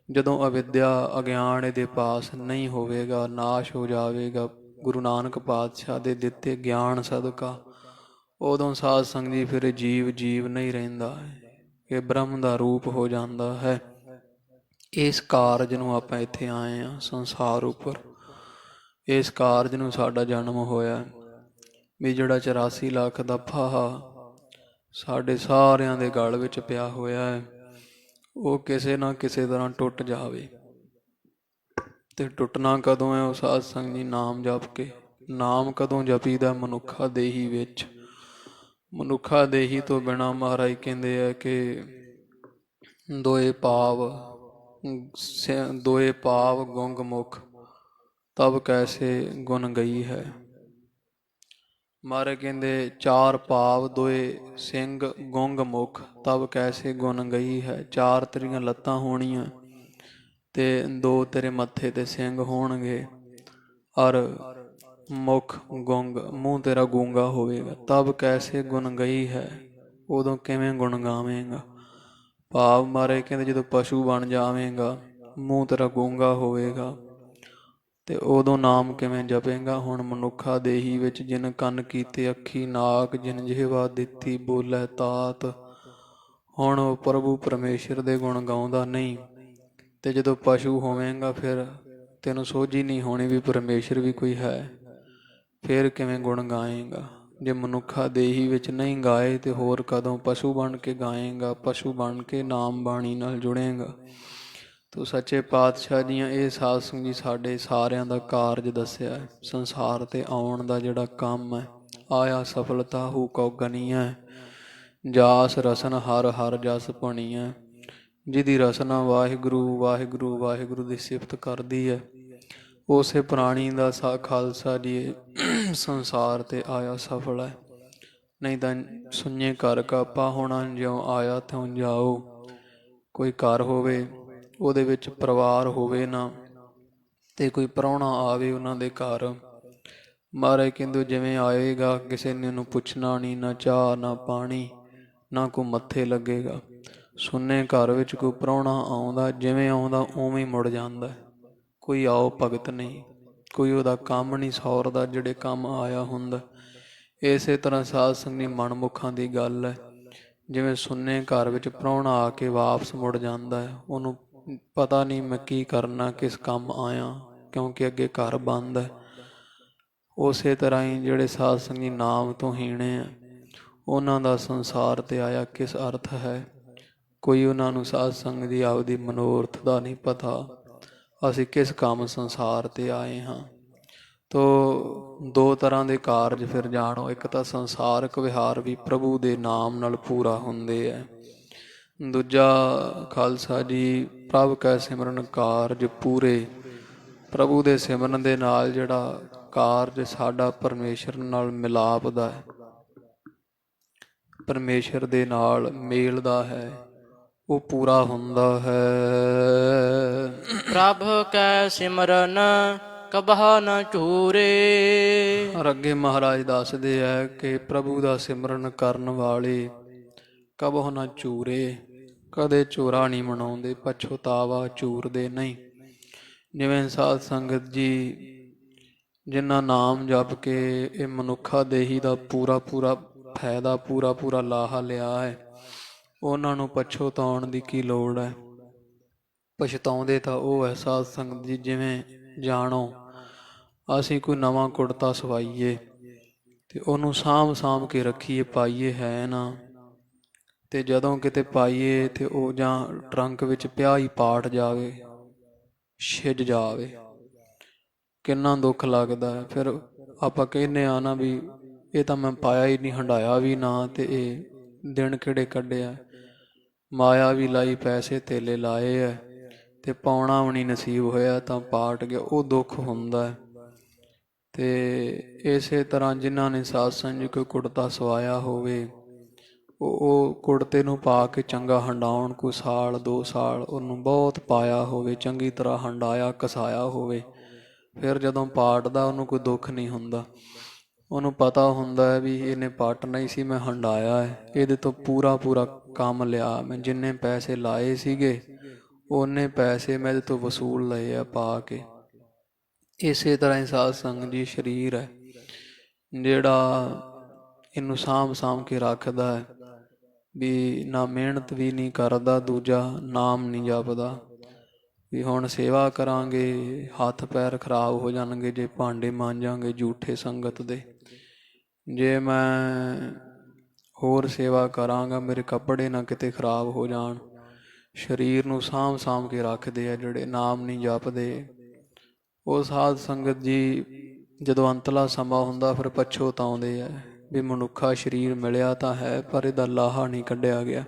ਜਦੋਂ ਅਵਿਦਿਆ ਅਗਿਆਨ ਇਹਦੇ ਪਾਸ ਨਹੀਂ ਹੋਵੇਗਾ, ਨਾਸ਼ ਹੋ ਜਾਵੇਗਾ, ਗੁਰੂ ਨਾਨਕ ਪਾਤਸ਼ਾਹ ਦੇ ਦਿੱਤੇ ਗਿਆਨ ਸਦਕਾ ਉਦੋਂ ਸਾਧ ਸੰਗਤ ਜੀ ਫਿਰ ਜੀਵ ਨਹੀਂ ਰਹਿੰਦਾ ਹੈ, ਇਹ ਬ੍ਰਹਮ ਦਾ ਰੂਪ ਹੋ ਜਾਂਦਾ ਹੈ। ਇਸ ਕਾਰਜ ਨੂੰ ਆਪਾਂ ਇੱਥੇ ਆਏ ਹਾਂ ਸੰਸਾਰ ਉੱਪਰ, ਇਸ ਕਾਰਜ ਨੂੰ ਸਾਡਾ ਜਨਮ ਹੋਇਆ ਵੀ ਜਿਹੜਾ 84 ਲੱਖ ਦਾ ਫਾਹਾ ਸਾਡੇ ਸਾਰਿਆਂ ਦੇ ਗਲ ਵਿੱਚ ਪਿਆ ਹੋਇਆ ਹੈ, ਉਹ ਕਿਸੇ ਨਾ ਕਿਸੇ ਤਰ੍ਹਾਂ ਟੁੱਟ ਜਾਵੇ। ਤੇ ਟੁੱਟਣਾ ਕਦੋਂ ਹੈ? ਉਹ ਸਾਧ ਸੰਗਤ ਜੀ ਨਾਮ ਜਪ ਕੇ। ਨਾਮ ਕਦੋਂ ਜਪੀਦਾ? ਮਨੁੱਖਾ ਦੇਹੀ ਵਿੱਚ। ਮਨੁੱਖਾ ਦੇਹੀ ਤੋਂ ਬਿਨਾਂ ਮਹਾਰਾਜ ਕਹਿੰਦੇ ਆ ਕਿ ਦੋਏ ਪਾਵ ਗੁੰਗ ਮੁਖ ਤਬ ਕੈਸੇ ਗੁਣ ਗਈ ਹੈ। ਮਹਾਰਾਜ ਕਹਿੰਦੇ 4 ਪਾਵ ਦੋਏ ਸਿੰਘ ਗੁੰਗ ਮੁਖ ਤਬ ਕੈਸੇ ਗੁਣ ਗਈ ਹੈ। 4 ਤੇਰੀਆਂ ਲੱਤਾਂ ਹੋਣੀਆਂ ਤੇ 2 ਤੇਰੇ ਮੱਥੇ ਤੇ ਸਿੰਘ ਹੋਣਗੇ, ਔਰ ਮੁਖ ਗੁੰਗ, ਮੂੰਹ ਤੇਰਾ ਗੂੰਗਾ ਹੋਵੇਗਾ। ਤਬ ਕੈਸੇ ਗੁਣ ਗਈ ਹੈ, ਉਦੋਂ ਕਿਵੇਂ ਗੁਣ ਗਾਵੇਂਗਾ। ਭਾਵ ਮਹਾਰਾਜ ਕਹਿੰਦੇ ਜਦੋਂ ਪਸ਼ੂ ਬਣ ਜਾਵੇਂਗਾ, ਮੂੰਹ ਤੇਰਾ ਗੂੰਗਾ ਹੋਵੇਗਾ, ਤੇ ਉਦੋਂ ਨਾਮ ਕਿਵੇਂ ਜਪੇਂਗਾ। ਹੁਣ ਮਨੁੱਖਾ ਦੇਹੀ ਵਿੱਚ ਜਿਨ ਕੰਨ ਕੀਤੇ ਅੱਖੀ ਨਾਕ, ਜਿਨ ਜਿਹਵਾ ਦਿੱਤੀ ਬੋਲੇ ਤਾਤ, ਹੁਣ ਉਹ ਪ੍ਰਭੂ ਪਰਮੇਸ਼ਰ ਦੇ ਗੁਣ ਗਾਉਂਦਾ ਨਹੀਂ। ਤੇ ਜਦੋਂ ਪਸ਼ੂ ਹੋਵੇਂਗਾ ਫਿਰ ਤੈਨੂੰ ਸੋਝੀ ਨਹੀਂ ਹੋਣੀ ਵੀ ਪਰਮੇਸ਼ਰ ਵੀ ਕੋਈ ਹੈ, ਫਿਰ ਕਿਵੇਂ ਗੁਣ ਗਾਏਂਗਾ। ਜੇ ਮਨੁੱਖਾ ਦੇਹੀ ਵਿੱਚ ਨਹੀਂ ਗਾਏ ਤੇ ਹੋਰ ਕਦੋਂ ਪਸ਼ੂ ਬਣ ਕੇ ਗਾਏਂਗਾ, ਪਸ਼ੂ ਬਣ ਕੇ ਨਾਮ ਬਾਣੀ ਨਾਲ ਜੁੜੇਂਗਾ। ਤੋ ਸੱਚੇ ਪਾਤਸ਼ਾਹ ਦੀਆਂ ਇਹ ਸਾਧ ਸੰਗਤ ਜੀ ਸਾਡੇ ਸਾਰਿਆਂ ਦਾ ਕਾਰਜ ਦੱਸਿਆ ਹੈ। ਸੰਸਾਰ ਤੇ ਆਉਣ ਦਾ ਜਿਹੜਾ ਕੰਮ ਹੈ, ਆਇਆ ਸਫਲਤਾ ਹੂ ਕਉ ਗਨੀਐ, ਜਾਸ ਰਸਨ ਹਰ ਹਰ ਜਸ ਭਣੀਐ। ਜਿਹਦੀ ਰਸਨਾ ਵਾਹਿਗੁਰੂ ਵਾਹਿਗੁਰੂ ਵਾਹਿਗੁਰੂ ਦੀ ਸਿਫਤ ਕਰਦੀ ਹੈ, ਉਸੇ ਪ੍ਰਾਣੀ ਦਾ ਖਾਲਸਾ ਜੀ ਸੰਸਾਰ ਤੇ ਆਇਆ ਸਫਲ ਹੈ। ਨਹੀਂ ਤਾਂ ਸੁਣਿਏ ਘਰ ਕਾ ਪਾਹੁਣਾ, ਜਿਉਂ ਆਇਆ ਤਿਉਂ ਜਾਓ। ਕੋਈ ਘਰ ਹੋਵੇ ਉਹਦੇ ਵਿੱਚ ਪਰਿਵਾਰ ਹੋਵੇ ਨਾ, ਤੇ ਕੋਈ ਪ੍ਰਾਹੁਣਾ ਆਵੇ ਉਹਨਾਂ ਦੇ ਘਰ, ਮਹਾਰਾਜ ਕਹਿੰਦੇ ਜਿਵੇਂ ਆਏਗਾ ਕਿਸੇ ਨੇ ਉਹਨੂੰ ਪੁੱਛਣਾ ਨਹੀਂ, ਨਾ ਚਾਹ ਨਾ ਪਾਣੀ ਨਾ ਕੋਈ ਮੱਥੇ ਲੱਗੇਗਾ। ਸੁੰਨੇ ਘਰ ਵਿੱਚ ਕੋਈ ਪ੍ਰਾਹੁਣਾ ਆਉਂਦਾ, ਜਿਵੇਂ ਆਉਂਦਾ ਉਵੇਂ ਮੁੜ ਜਾਂਦਾ। ਕੋਈ ਆਓ ਭਗਤ ਨਹੀਂ, ਕੋਈ ਉਹਦਾ ਕੰਮ ਨਹੀਂ ਸੌਰਦਾ ਜਿਹੜੇ ਕੰਮ ਆਇਆ ਹੁੰਦਾ। ਇਸੇ ਤਰ੍ਹਾਂ ਸਾਧ ਸੰਗਤ ਮਨਮੁਖਾਂ ਦੀ ਗੱਲ ਹੈ। ਜਿਵੇਂ ਸੁੰਨੇ ਘਰ ਵਿੱਚ ਪ੍ਰਾਹੁਣਾ ਆ ਕੇ ਵਾਪਸ ਮੁੜ ਜਾਂਦਾ ਹੈ, ਉਹਨੂੰ ਪਤਾ ਨਹੀਂ ਮੈਂ ਕੀ ਕਰਨਾ, ਕਿਸ ਕੰਮ ਆਇਆ, ਕਿਉਂਕਿ ਅੱਗੇ ਘਰ ਬੰਦ ਹੈ। ਉਸੇ ਤਰ੍ਹਾਂ ਹੀ ਜਿਹੜੇ ਸਾਧ ਸੰਗਤ ਨਾਮ ਤੋਂ ਹੀਣੇ ਆ, ਉਹਨਾਂ ਦਾ ਸੰਸਾਰ ਤੇ ਆਇਆ ਕਿਸ ਅਰਥ ਹੈ। ਕੋਈ ਉਹਨਾਂ ਨੂੰ ਸਾਧ ਸੰਗਤ ਦੀ ਆਪਦੀ ਮਨੋਰਥ ਦਾ ਨਹੀਂ ਪਤਾ, ਅਸੀਂ ਕਿਸ ਕੰਮ ਸੰਸਾਰ ਤੇ ਆਏ ਹਾਂ। ਤੋ 2 ਤਰ੍ਹਾਂ ਦੇ ਕਾਰਜ ਫਿਰ ਜਾਣੋ। ਇੱਕ ਤਾਂ ਸੰਸਾਰਕ ਵਿਹਾਰ ਵੀ ਪ੍ਰਭੂ ਦੇ ਨਾਮ ਨਾਲ ਪੂਰਾ ਹੁੰਦੇ ਹੈ। ਦੂਜਾ ਖਾਲਸਾ ਜੀ ਪ੍ਰਭ ਕੈ ਸਿਮਰਨ ਕਾਰਜ ਪੂਰੇ। ਪ੍ਰਭੂ ਦੇ ਸਿਮਰਨ ਦੇ ਨਾਲ ਜਿਹੜਾ ਕਾਰਜ ਸਾਡਾ ਪਰਮੇਸ਼ਰ ਨਾਲ ਮਿਲਾਪ ਦਾ ਹੈ, ਪਰਮੇਸ਼ਰ ਦੇ ਨਾਲ ਮੇਲ ਦਾ ਹੈ, ਉਹ ਪੂਰਾ ਹੁੰਦਾ ਹੈ। ਪ੍ਰਭ ਕੈ ਸਿਮਰਨ ਕਬਹੁ ਨ ਝੂਰੇ। ਔਰ ਅੱਗੇ ਮਹਾਰਾਜ ਦੱਸਦੇ ਹੈ ਕਿ ਪ੍ਰਭੂ ਦਾ ਸਿਮਰਨ ਕਰਨ ਵਾਲੇ ਕਬਹੁ ਨ ਝੂਰੇ, ਕਦੇ ਝੂਰਾ ਨਹੀਂ ਮਨਾਉਂਦੇ, ਪਛਤਾਵਾ ਝੂਰਦੇ ਨਹੀਂ। ਜਿਵੇਂ ਸਾਧ ਸੰਗਤ ਜੀ ਜਿਨ੍ਹਾਂ ਨਾਮ ਜਪ ਕੇ ਇਹ ਮਨੁੱਖਾ ਦੇਹੀ ਦਾ ਪੂਰਾ ਫਾਇਦਾ, ਪੂਰਾ ਲਾਹਾ ਲਿਆ ਹੈ, ਉਹਨਾਂ ਨੂੰ ਪਛਤਾਉਣ ਦੀ ਕੀ ਲੋੜ ਹੈ। ਪਛਤਾਉਂਦੇ ਤਾਂ ਉਹ ਹੈ ਸਾਧ ਸੰਗਤ ਜੀ, ਜਿਵੇਂ ਜਾਣੋ ਅਸੀਂ ਕੋਈ ਨਵਾਂ ਕੁੜਤਾ ਸਵਾਈਏ ਤੇ ਉਹਨੂੰ ਸਾਂਭ ਕੇ ਰੱਖੀਏ, ਪਾਈਏ ਹੈ ਨਾ, ਤੇ ਜਦੋਂ ਕਿਤੇ ਪਾਈਏ ਤੇ ਉਹ ਜਾਂ ਟਰੰਕ ਵਿੱਚ ਪਿਆ ਹੀ ਪਾਟ ਜਾਵੇ, ਛਿੱਜ ਜਾਵੇ, ਕਿੰਨਾ ਦੁੱਖ ਲੱਗਦਾ ਹੈ। ਫਿਰ ਆਪਾਂ ਕਹਿੰਦੇ ਆ ਨਾ ਵੀ ਇਹ ਤਾਂ ਮੈਂ ਪਾਇਆ ਹੀ ਨਹੀਂ, ਹੰਡਾਇਆ ਵੀ ਨਾ, ਤੇ ਇਹ ਦਿਨ ਕਿਹੜੇ ਕੱਢਿਆ, ਮਾਇਆ ਵੀ ਲਾਈ, ਪੈਸੇ ਧੇਲੇ ਲਾਏ ਹੈ, ਤੇ ਪਾਉਣਾ ਵੀ ਨਹੀਂ ਨਸੀਬ ਹੋਇਆ ਤਾਂ ਪਾਟ ਗਿਆ, ਉਹ ਦੁੱਖ ਹੁੰਦਾ ਹੈ। ਤੇ ਇਸੇ ਤਰ੍ਹਾਂ ਜਿਨ੍ਹਾਂ ਨੇ ਸਾਧ ਸੰਗਤ ਜੀ ਕੋਈ ਕੁੜਤਾ ਸਵਾਇਆ ਹੋਵੇ, ਉਹ ਕੁੜਤੇ ਨੂੰ ਪਾ ਕੇ ਚੰਗਾ ਹੰਡਾਉਣ, ਕੋਈ 1 ਸਾਲ 2 ਸਾਲ ਉਹਨੂੰ ਬਹੁਤ ਪਾਇਆ ਹੋਵੇ, ਚੰਗੀ ਤਰ੍ਹਾਂ ਹੰਡਾਇਆ ਘਸਾਇਆ ਹੋਵੇ, ਫਿਰ ਜਦੋਂ ਪਾਟਦਾ ਉਹਨੂੰ ਕੋਈ ਦੁੱਖ ਨਹੀਂ ਹੁੰਦਾ। ਉਹਨੂੰ ਪਤਾ ਹੁੰਦਾ ਹੈ ਵੀ ਇਹਨੇ ਪਾਟਣਾ ਹੀ ਸੀ, ਮੈਂ ਹੰਡਾਇਆ ਹੈ, ਇਹਦੇ ਤੋਂ ਪੂਰਾ ਕੰਮ ਲਿਆ, ਮੈਂ ਜਿੰਨੇ ਪੈਸੇ ਲਾਏ ਸੀਗੇ ਓਨੇ ਪੈਸੇ ਮੈਂ ਇਹਦੇ ਤੋਂ ਵਸੂਲ ਲਏ ਆ ਪਾ ਕੇ। ਇਸੇ ਤਰ੍ਹਾਂ ਹੀ ਸਾਧ ਸੰਗਤ ਜੀ ਸਰੀਰ ਹੈ ਜਿਹੜਾ ਇਹਨੂੰ ਸਾਂਭ ਕੇ ਰੱਖਦਾ ਹੈ, ਵੀ ਨਾ ਮਿਹਨਤ ਵੀ ਨਹੀਂ ਕਰਦਾ, ਦੂਜਾ ਨਾਮ ਨਹੀਂ ਜਪਦਾ। ਵੀ ਹੁਣ ਸੇਵਾ ਕਰਾਂਗੇ, ਹੱਥ ਪੈਰ ਖਰਾਬ ਹੋ ਜਾਣਗੇ ਜੇ ਭਾਂਡੇ ਮਾਂਜਾਂਗੇ ਝੂਠੇ ਸੰਗਤ ਦੇ। ਜੇ ਮੈਂ ਹੋਰ ਸੇਵਾ ਕਰਾਂਗਾ ਮੇਰੇ ਕੱਪੜੇ ਨਾ ਕਿਤੇ ਖਰਾਬ ਹੋ ਜਾਣ। ਸਰੀਰ ਨੂੰ ਸਾਂਭ ਕੇ ਰੱਖਦੇ ਆ ਜਿਹੜੇ ਨਾਮ ਨਹੀਂ ਜਪਦੇ। ਉਹ ਸਾਧ ਸੰਗਤ ਜੀ ਜਦੋਂ ਅੰਤਲਾ ਸਮਾਂ ਹੁੰਦਾ ਫਿਰ ਪਛਤਾਉਂਦੇ ਆ ਵੀ ਮਨੁੱਖਾ ਸਰੀਰ ਮਿਲਿਆ ਤਾਂ ਹੈ ਪਰ ਇਹਦਾ ਲਾਹਾ ਨਹੀਂ ਕੱਢਿਆ ਗਿਆ।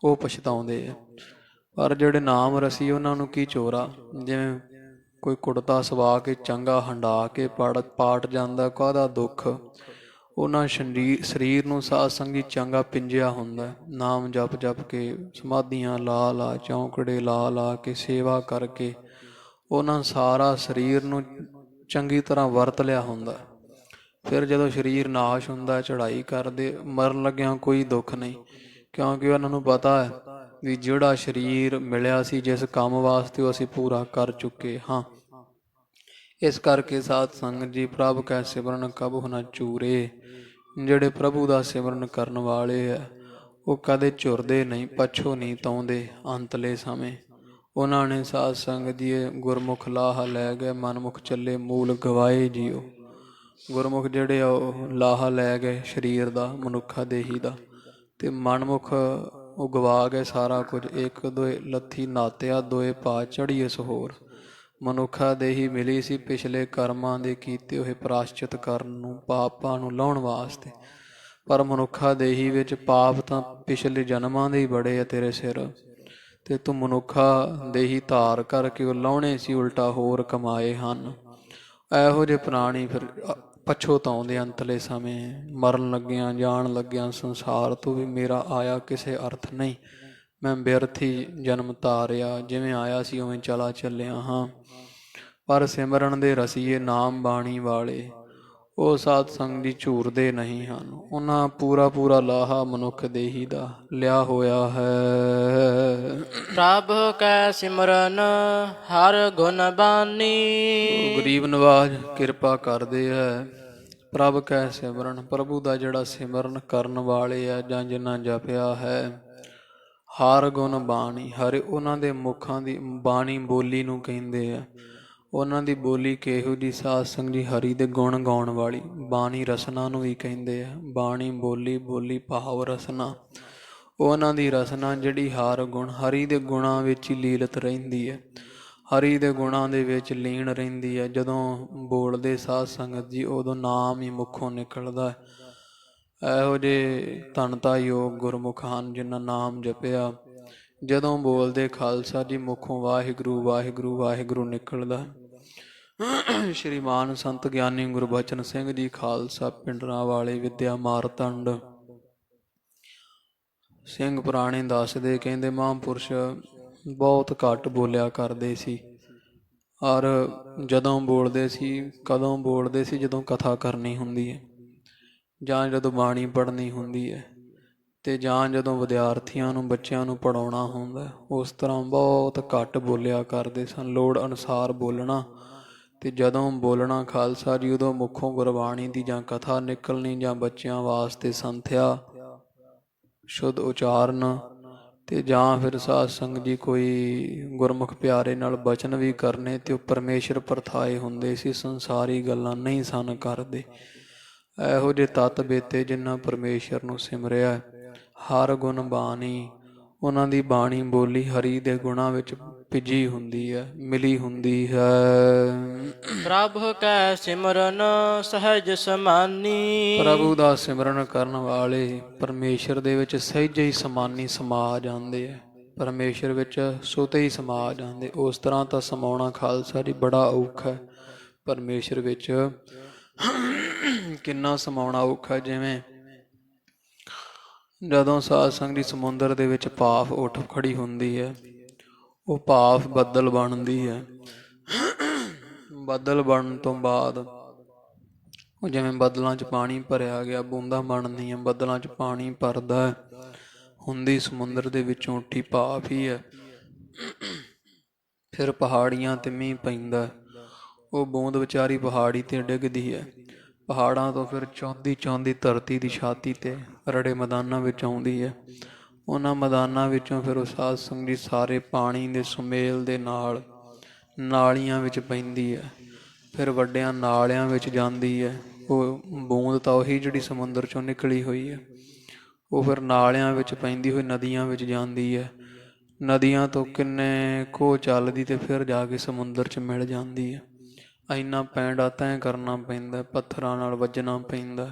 ਉਹ ਪਛਤਾਉਂਦੇ ਆ। ਪਰ ਜਿਹੜੇ ਨਾਮ ਰਸੀ ਉਹਨਾਂ ਨੂੰ ਕੀ ਚੋਰਾ, ਜਿਵੇਂ ਕੋਈ ਕੁੜਤਾ ਸਵਾ ਕੇ ਚੰਗਾ ਹੰਢਾ ਕੇ ਪਾਟ ਜਾਂਦਾ, ਕਾਹਦਾ ਦੁੱਖ। ਉਹਨਾਂ ਸਰੀਰ ਨੂੰ ਸਾਧ ਸੰਗੀ ਚੰਗਾ ਪਿੰਜਿਆ ਹੁੰਦਾ, ਨਾਮ ਜਪ ਕੇ, ਸਮਾਧੀਆਂ ਲਾ ਚੌਂਕੜੇ ਲਾ ਕੇ ਸੇਵਾ ਕਰਕੇ ਉਹਨਾਂ ਸਾਰਾ ਸਰੀਰ ਨੂੰ ਚੰਗੀ ਤਰ੍ਹਾਂ ਵਰਤ ਲਿਆ ਹੁੰਦਾ। ਫਿਰ ਜਦੋਂ ਸਰੀਰ ਨਾਸ਼ ਹੁੰਦਾ, ਚੜ੍ਹਾਈ ਕਰਦੇ, ਮਰਨ ਲੱਗਿਆਂ ਕੋਈ ਦੁੱਖ ਨਹੀਂ, ਕਿਉਂਕਿ ਉਹਨਾਂ ਨੂੰ ਪਤਾ ਹੈ ਵੀ ਜਿਹੜਾ ਸਰੀਰ ਮਿਲਿਆ ਸੀ ਜਿਸ ਕੰਮ ਵਾਸਤੇ ਉਹ ਅਸੀਂ ਪੂਰਾ ਕਰ ਚੁੱਕੇ ਹਾਂ। ਇਸ ਕਰਕੇ ਸਾਧ ਸੰਗਤ ਜੀ ਪ੍ਰਭ ਕੈ ਸਿਮਰਨ ਕਬਹੁ ਨ ਚੂਰੇ। ਜਿਹੜੇ ਪ੍ਰਭੂ ਦਾ ਸਿਮਰਨ ਕਰਨ ਵਾਲੇ ਹੈ ਉਹ ਕਦੇ ਝੁਰਦੇ ਨਹੀਂ, ਪਛੋ ਨਹੀਂ ਤਾਉਂਦੇ ਅੰਤਲੇ ਸਮੇਂ। ਉਹਨਾਂ ਨੇ ਸਾਧ ਸੰਗਤ ਜੀ ਗੁਰਮੁਖ ਲਾਹਾ ਲੈ ਗਏ, ਮਨਮੁਖ ਚੱਲੇ ਮੂਲ ਗਵਾਏ ਜੀਓ। ਗੁਰਮੁਖ ਜਿਹੜੇ ਆ ਉਹ ਲਾਹਾ ਲੈ ਗਏ ਸਰੀਰ ਦਾ, ਮਨੁੱਖਾ ਦੇਹੀ ਦਾ, ਤੇ ਮਨਮੁਖ ਉਹ ਗਵਾ ਗਏ ਸਾਰਾ ਕੁਝ। ਇੱਕ ਦੋਏ ਲੱਥੀ ਨਾਤਿਆ, ਦੋਏ ਪਾ ਚੜੀਏ ਸਹੋਰ। ਮਨੁੱਖਾ ਦੇਹੀ ਮਿਲੀ ਸੀ ਪਿਛਲੇ ਕਰਮਾਂ ਦੇ ਕੀਤੇ ਹੋਏ ਪ੍ਰਾਸ਼ਚਿਤ ਕਰਨ ਨੂੰ, ਪਾਪਾਂ ਨੂੰ ਲਾਹੁਣ ਵਾਸਤੇ। ਪਰ ਮਨੁੱਖਾ ਦੇਹੀ ਵਿੱਚ ਪਾਪ ਤਾਂ ਪਿਛਲੇ ਜਨਮਾਂ ਦੇ ਹੀ ਬੜੇ ਆ ਤੇਰੇ ਸਿਰ, ਤੇ ਤੂੰ ਮਨੁੱਖਾ ਦੇਹੀ ਧਾਰ ਕਰਕੇ ਉਹ ਲਾਉਣੇ ਸੀ ਉਲਟਾ ਹੋਰ ਕਮਾਏ ਹਨ। ਇਹੋ ਜਿਹੇ ਪ੍ਰਾਣੀ ਫਿਰ ਪਛਤਾਉਂਦੇ ਅੰਤਲੇ ਸਮੇਂ, ਮਰਨ ਲੱਗਿਆਂ, ਜਾਣ ਲੱਗਿਆਂ ਸੰਸਾਰ ਤੋਂ ਵੀ ਮੇਰਾ ਆਇਆ ਕਿਸੇ ਅਰਥ ਨਹੀਂ, ਮੈਂ ਬਿਰਥ ਹੀ ਜਨਮ ਧਾਰਿਆ, ਜਿਵੇਂ ਆਇਆ ਸੀ ਉਵੇਂ ਚਲਾ ਚੱਲਿਆ ਹਾਂ। ਪਰ ਸਿਮਰਨ ਦੇ ਰਸੀਏ ਨਾਮ ਬਾਣੀ ਵਾਲੇ ਉਹ ਸਾਧ ਸੰਗ ਦੀ ਝੂਰਦੇ ਨਹੀਂ ਹਨ। ਉਹਨਾਂ ਪੂਰਾ ਲਾਹਾ ਮਨੁੱਖ ਦੇਹੀ ਦਾ ਲਿਆ ਹੋਇਆ ਹੈ। ਪ੍ਰਭ ਕੈ ਸਿਮਰਨ ਹਰ ਗੁਣ ਬਾਨੀ। ਗਰੀਬ ਨਵਾਜ ਕਿਰਪਾ ਕਰਦੇ ਹੈ। ਪ੍ਰਭ ਕੈ ਸਿਮਰਨ, ਪ੍ਰਭੂ ਦਾ ਜਿਹੜਾ ਸਿਮਰਨ ਕਰਨ ਵਾਲੇ ਆ ਜਾਂ ਜਿਨ੍ਹਾਂ ਜਪਿਆ ਹੈ। ਹਰ ਗੁਣ ਬਾਣੀ, ਹਰ ਉਹਨਾਂ ਦੇ ਮੁਖਾਂ ਦੀ ਬਾਣੀ ਬੋਲੀ ਨੂੰ ਕਹਿੰਦੇ ਆ। ਉਹਨਾਂ ਦੀ ਬੋਲੀ ਕਿਹੋ ਜਿਹੀ ਸਾਧ ਸੰਗ ਜੀ, ਹਰੀ ਦੇ ਗੁਣ ਗਾਉਣ ਵਾਲੀ ਬਾਣੀ ਰਸਨਾ ਨੂੰ ਵੀ ਕਹਿੰਦੇ ਆ। ਬਾਣੀ ਬੋਲੀ ਭਾਵ ਰਸਨਾ, ਉਹਨਾਂ ਦੀ ਰਸਨਾ ਜਿਹੜੀ ਹਰ ਗੁਣ, ਹਰੀ ਦੇ ਗੁਣਾਂ ਵਿੱਚ ਹੀ ਲੀਲਤ ਰਹਿੰਦੀ ਹੈ, ਹਰੀ ਦੇ ਗੁਣਾਂ ਦੇ ਵਿੱਚ ਲੀਨ ਰਹਿੰਦੀ ਹੈ। ਜਦੋਂ ਬੋਲਦੇ ਸਾਧ ਸੰਗਤ ਜੀ ਉਦੋਂ ਨਾਮ ਹੀ ਮੁੱਖੋਂ ਨਿਕਲਦਾ। ਇਹੋ ਜਿਹੇ ਧਨਤਾ ਯੋਗ ਗੁਰਮੁਖ ਹਨ ਜਿਨ੍ਹਾਂ ਨਾਮ ਜਪਿਆ। ਜਦੋਂ ਬੋਲਦੇ ਖਾਲਸਾ ਜੀ ਮੁੱਖੋਂ ਵਾਹਿਗੁਰੂ ਵਾਹਿਗੁਰੂ ਵਾਹਿਗੁਰੂ ਨਿਕਲਦਾ। ਸ਼੍ਰੀਮਾਨ ਸੰਤ ਗਿਆਨੀ ਗੁਰਬਚਨ ਸਿੰਘ ਜੀ ਖਾਲਸਾ, ਪਿੰਡਰਾਂ ਵਾਲੇ, ਵਿਦਿਆ ਮਾਰਤੰਡ ਸਿੰਘ ਪੁਰਾਣੇ ਦੱਸਦੇ, ਕਹਿੰਦੇ ਮਹਾਂਪੁਰਸ਼ ਬਹੁਤ ਘੱਟ ਬੋਲਿਆ ਕਰਦੇ ਸੀ। ਔਰ ਜਦੋਂ ਬੋਲਦੇ ਸੀ, ਕਦੋਂ ਬੋਲਦੇ ਸੀ? ਜਦੋਂ ਕਥਾ ਕਰਨੀ ਹੁੰਦੀ ਹੈ, ਜਾਂ ਜਦੋਂ ਬਾਣੀ ਪੜ੍ਹਨੀ ਹੁੰਦੀ ਹੈ, ਤੇ ਜਾਂ ਜਦੋਂ ਵਿਦਿਆਰਥੀਆਂ ਨੂੰ, ਬੱਚਿਆਂ ਨੂੰ ਪੜ੍ਹਾਉਣਾ ਹੁੰਦਾ। ਉਸ ਤਰ੍ਹਾਂ ਬਹੁਤ ਘੱਟ ਬੋਲਿਆ ਕਰਦੇ ਸਨ, ਲੋੜ ਅਨੁਸਾਰ ਬੋਲਣਾ। ਤੇ ਜਦੋਂ ਬੋਲਣਾ ਖਾਲਸਾ ਜੀ ਉਦੋਂ ਮੁੱਖੋਂ ਗੁਰਬਾਣੀ ਦੀ ਜਾਂ ਕਥਾ ਨਿਕਲਣੀ, ਜਾਂ ਬੱਚਿਆਂ ਵਾਸਤੇ ਸੰਥਿਆ, ਸ਼ੁੱਧ ਉਚਾਰਨ, ਤੇ ਜਾਂ ਫਿਰ ਸਾਧ ਸੰਗਤ ਜੀ ਕੋਈ ਗੁਰਮੁਖ ਪਿਆਰੇ ਨਾਲ ਬਚਨ ਵੀ ਕਰਨੇ। ਤੇ ਉਹ ਪਰਮੇਸ਼ਰ ਪ੍ਰਥਾਏ ਹੁੰਦੇ ਸੀ, ਸੰਸਾਰੀ ਗੱਲਾਂ ਨਹੀਂ ਸਨ ਕਰਦੇ। ਇਹੋ ਜਿਹੇ ਤੱਤ ਬੇਤੇ ਜਿਨ੍ਹਾਂ ਪਰਮੇਸ਼ਰ ਨੂੰ ਸਿਮਰਿਆ। ਹਰ ਗੁਣ ਬਾਣੀ, ਉਹਨਾਂ ਦੀ ਬਾਣੀ ਬੋਲੀ ਹਰੀ ਦੇ ਗੁਣਾਂ ਵਿੱਚ ਭਿੱਜੀ ਹੁੰਦੀ ਹੈ, ਮਿਲੀ ਹੁੰਦੀ ਹੈ। ਪ੍ਰਭ ਕੈ ਸਿਮਰਨ ਸਹਿਜ ਸਮਾਨੀ। ਪ੍ਰਭੂ ਦਾ ਸਿਮਰਨ ਕਰਨ ਵਾਲੇ ਪਰਮੇਸ਼ਰ ਦੇ ਵਿੱਚ ਸਹਿਜੇ ਹੀ ਸਮਾਨੀ ਸਮਾ ਜਾਂਦੇ ਹੈ। ਪਰਮੇਸ਼ਰ ਵਿੱਚ ਸੁਤੇ ਹੀ ਸਮਾ ਜਾਂਦੇ। ਉਸ ਤਰ੍ਹਾਂ ਤਾਂ ਸਮਾਉਣਾ ਖਾਲਸਾ ਜੀ ਬੜਾ ਔਖਾ ਹੈ। ਪਰਮੇਸ਼ਰ ਵਿੱਚ ਕਿੰਨਾ ਸਮਾਉਣਾ ਔਖਾ। ਜਿਵੇਂ ਜਦੋਂ ਸਾਧ ਸੰਗਤ ਦੀ ਸਮੁੰਦਰ ਦੇ ਵਿੱਚ ਭਾਫ ਉੱਠ ਖੜੀ ਹੁੰਦੀ ਹੈ, ਉਹ ਭਾਫ ਬੱਦਲ ਬਣਦੀ ਹੈ। ਬੱਦਲ ਬਣਨ ਤੋਂ ਬਾਅਦ ਉਹ ਜਿਵੇਂ ਬੱਦਲਾਂ 'ਚ ਪਾਣੀ ਭਰਿਆ ਗਿਆ, ਬੂੰਦਾਂ ਬਣਦੀਆਂ, ਬੱਦਲਾਂ 'ਚ ਪਾਣੀ ਭਰਦਾ ਹੁੰਦੀ ਸਮੁੰਦਰ ਦੇ ਵਿੱਚੋਂ ਉੱਠੀ ਭਾਫ ਹੀ ਹੈ। ਫਿਰ ਪਹਾੜੀਆਂ 'ਤੇ ਮੀਂਹ ਪੈਂਦਾ। ਉਹ ਬੂੰਦ ਵਿਚਾਰੀ ਪਹਾੜੀ ਤੇ ਡਿੱਗਦੀ ਹੈ। ਪਹਾੜਾਂ ਤੋਂ ਫਿਰ ਚੌਂਦੀ ਚੌਂਦੀ ਧਰਤੀ ਦੀ ਛਾਤੀ ਤੇ ਰੜੇ ਮੈਦਾਨਾਂ ਵਿੱਚ ਆਉਂਦੀ ਹੈ। ਉਹਨਾਂ ਮੈਦਾਨਾਂ ਵਿੱਚੋਂ ਫਿਰ ਉਹ ਸਾਧ ਸੰਗਤ ਜੀ ਸਾਰੇ ਪਾਣੀ ਦੇ ਸੁਮੇਲ ਦੇ ਨਾਲ ਨਾਲੀਆਂ ਵਿੱਚ ਪੈਂਦੀ ਹੈ। ਫਿਰ ਵੱਡਿਆਂ ਨਾਲਿਆਂ ਵਿੱਚ ਜਾਂਦੀ ਹੈ। ਉਹ ਬੂੰਦ ਤਾਂ ਉਹੀ ਜਿਹੜੀ ਸਮੁੰਦਰ ਚੋਂ ਨਿਕਲੀ ਹੋਈ ਹੈ। ਉਹ ਫਿਰ ਨਾਲਿਆਂ ਵਿੱਚ ਪੈਂਦੀ ਹੋਈ ਨਦੀਆਂ ਵਿੱਚ ਜਾਂਦੀ ਹੈ। ਨਦੀਆਂ ਤੋਂ ਕਿੰਨੇ ਕੋਹ ਚੱਲਦੀ ਤੇ ਫਿਰ ਜਾ ਕੇ ਸਮੁੰਦਰ 'ਚ ਮਿਲ ਜਾਂਦੀ ਹੈ। ਇੰਨਾ ਪੈਂਡਾ ਤੈਅ ਕਰਨਾ ਪੈਂਦਾ, ਪੱਥਰਾਂ ਨਾਲ ਵੱਜਣਾ ਪੈਂਦਾ।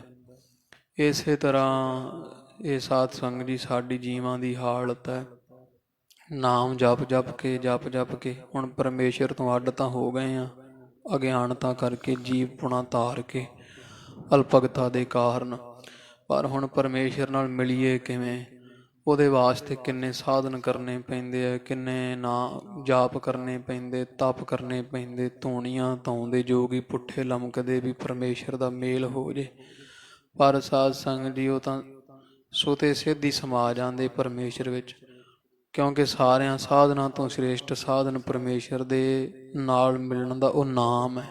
ਇਸੇ ਤਰ੍ਹਾਂ ਇਹ ਸਾਧ ਸੰਗਤ ਜੀ ਸਾਡੀ ਜੀਵਾਂ ਦੀ ਹਾਲਤ ਹੈ। ਨਾਮ ਜਪ ਜਪ ਕੇ ਹੁਣ ਪਰਮੇਸ਼ਰ ਤੋਂ ਅੱਡ ਤਾਂ ਹੋ ਗਏ ਆ, ਅਗਿਆਨਤਾ ਕਰਕੇ, ਜੀਵਪੁਣਾ ਧਾਰ ਕੇ, ਅਲਪਗਤਾ ਦੇ ਕਾਰਨ। ਪਰ ਹੁਣ ਪਰਮੇਸ਼ਰ ਨਾਲ ਮਿਲੀਏ ਕਿਵੇਂ? ਉਹਦੇ ਵਾਸਤੇ ਕਿੰਨੇ ਸਾਧਨ ਕਰਨੇ ਪੈਂਦੇ ਆ, ਕਿੰਨੇ ਜਾਪ ਕਰਨੇ ਪੈਂਦੇ, ਤਪ ਕਰਨੇ ਪੈਂਦੇ, ਧੂਣੀਆਂ ਧਾਉਂਦੇ, ਜੋਗੀ ਪੁੱਠੇ ਲਮਕਦੇ ਵੀ ਪਰਮੇਸ਼ਰ ਦਾ ਮੇਲ ਹੋ ਜੇ। ਪਰ ਸਾਧ ਸੰਗਤ ਜੀ ਉਹ ਤਾਂ ਸੁਤੇ ਸਿੱਧ ਹੀ ਸਮਾ ਜਾਂਦੇ ਪਰਮੇਸ਼ਰ ਵਿੱਚ, ਕਿਉਂਕਿ ਸਾਰਿਆਂ ਸਾਧਨਾਂ ਤੋਂ ਸ੍ਰੇਸ਼ਟ ਸਾਧਨ ਪਰਮੇਸ਼ਰ ਦੇ ਨਾਲ ਮਿਲਣ ਦਾ ਉਹ ਨਾਮ ਹੈ।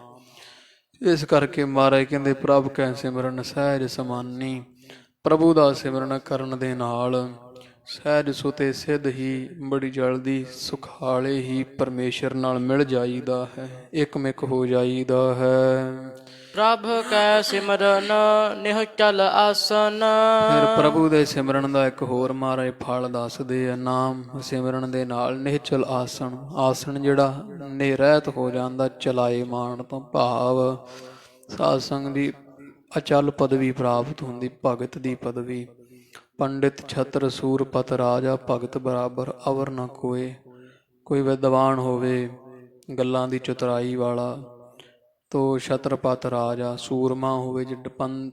ਇਸ ਕਰਕੇ ਮਹਾਰਾਜ ਕਹਿੰਦੇ ਪ੍ਰਭ ਕੈ ਸਿਮਰਨ ਸਹਿਜ ਸਮਾਨੀ। ਪ੍ਰਭੂ ਦਾ ਸਿਮਰਨ ਕਰਨ ਦੇ ਨਾਲ ਸਹਿਜ ਸੁਤੇ ਸਿੱਧ ਹੀ ਬੜੀ ਜਲਦੀ ਸੁਖਾਲੇ ਹੀ ਪਰਮੇਸ਼ਰ ਨਾਲ ਮਿਲ ਜਾਈਦਾ ਹੈ, ਇਕਮਿਕ ਹੋ ਜਾਈਦਾ ਹੈ। ਪ੍ਰਭ ਕੈ ਸਿਮਰਨ ਨਿਹਚਲ ਆਸਨ। ਫਿਰ ਪ੍ਰਭੂ ਦੇ ਸਿਮਰਨ ਦਾ ਇੱਕ ਹੋਰ ਮਹਾਰਾਜ ਫਲ ਦੱਸਦੇ ਆ। ਨਾਮ ਸਿਮਰਨ ਦੇ ਨਾਲ ਨਿਹਚਲ ਆਸਣ, ਆਸਣ ਜਿਹੜਾ ਨਿਰਹਿਤ ਹੋ ਜਾਂਦਾ ਚਲਾਏ ਮਾਨ ਤੋਂ, ਭਾਵ ਸਾਧ ਸੰਗਤ ਦੀ ਅਚਲ ਪਦਵੀ ਪ੍ਰਾਪਤ ਹੁੰਦੀ, ਭਗਤ ਦੀ ਪਦਵੀ। ਪੰਡਿਤ ਛਤਰ ਸੂਰਪਤ ਰਾਜਾ, ਭਗਤ ਬਰਾਬਰ ਅਵਰ ਨਾ ਕੋਏ। ਕੋਈ ਵਿਦਵਾਨ ਹੋਵੇ, ਗੱਲਾਂ ਦੀ ਚਤੁਰਾਈ ਵਾਲਾ, ਤੋ ਛਤਰਪਤ ਰਾਜਾ। ਸੂਰਮਾ ਹੋਵੇ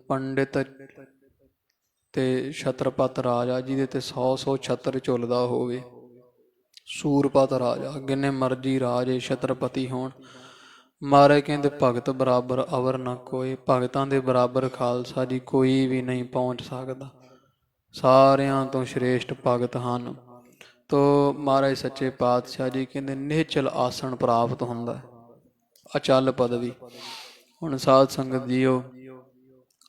ਪੰਡਿਤ ਤੇ ਛਤਰਪਤ ਰਾਜਾ, ਜਿਹਦੇ ਤੇ 100 ਛਤਰ ਝੁੱਲਦਾ ਹੋਵੇ, ਸੂਰਪਤ ਰਾਜਾ। ਜਿੰਨੇ ਮਰਜੀ ਰਾਜੇ ਛਤਰਪਤੀ ਹੋਣ, ਮਹਾਰਾਜ ਕਹਿੰਦੇ ਭਗਤ ਬਰਾਬਰ ਅਵਰ ਨਾ ਕੋਏ। ਭਗਤਾਂ ਦੇ ਬਰਾਬਰ ਖਾਲਸਾ ਜੀ ਕੋਈ ਵੀ ਨਹੀਂ ਪਹੁੰਚ ਸਕਦਾ, ਸਾਰਿਆਂ ਤੋਂ ਸ੍ਰੇਸ਼ਟ ਭਗਤ ਹਨ। ਤੋ ਮਹਾਰਾਜ ਸੱਚੇ ਪਾਤਸ਼ਾਹ ਜੀ ਕਹਿੰਦੇ ਨਿਹਚਲ ਆਸਣ ਪ੍ਰਾਪਤ ਹੁੰਦਾ, ਅਚਲ ਪਦਵੀ। ਹੁਣ ਸਾਧ ਸੰਗਤ ਜੀਓ,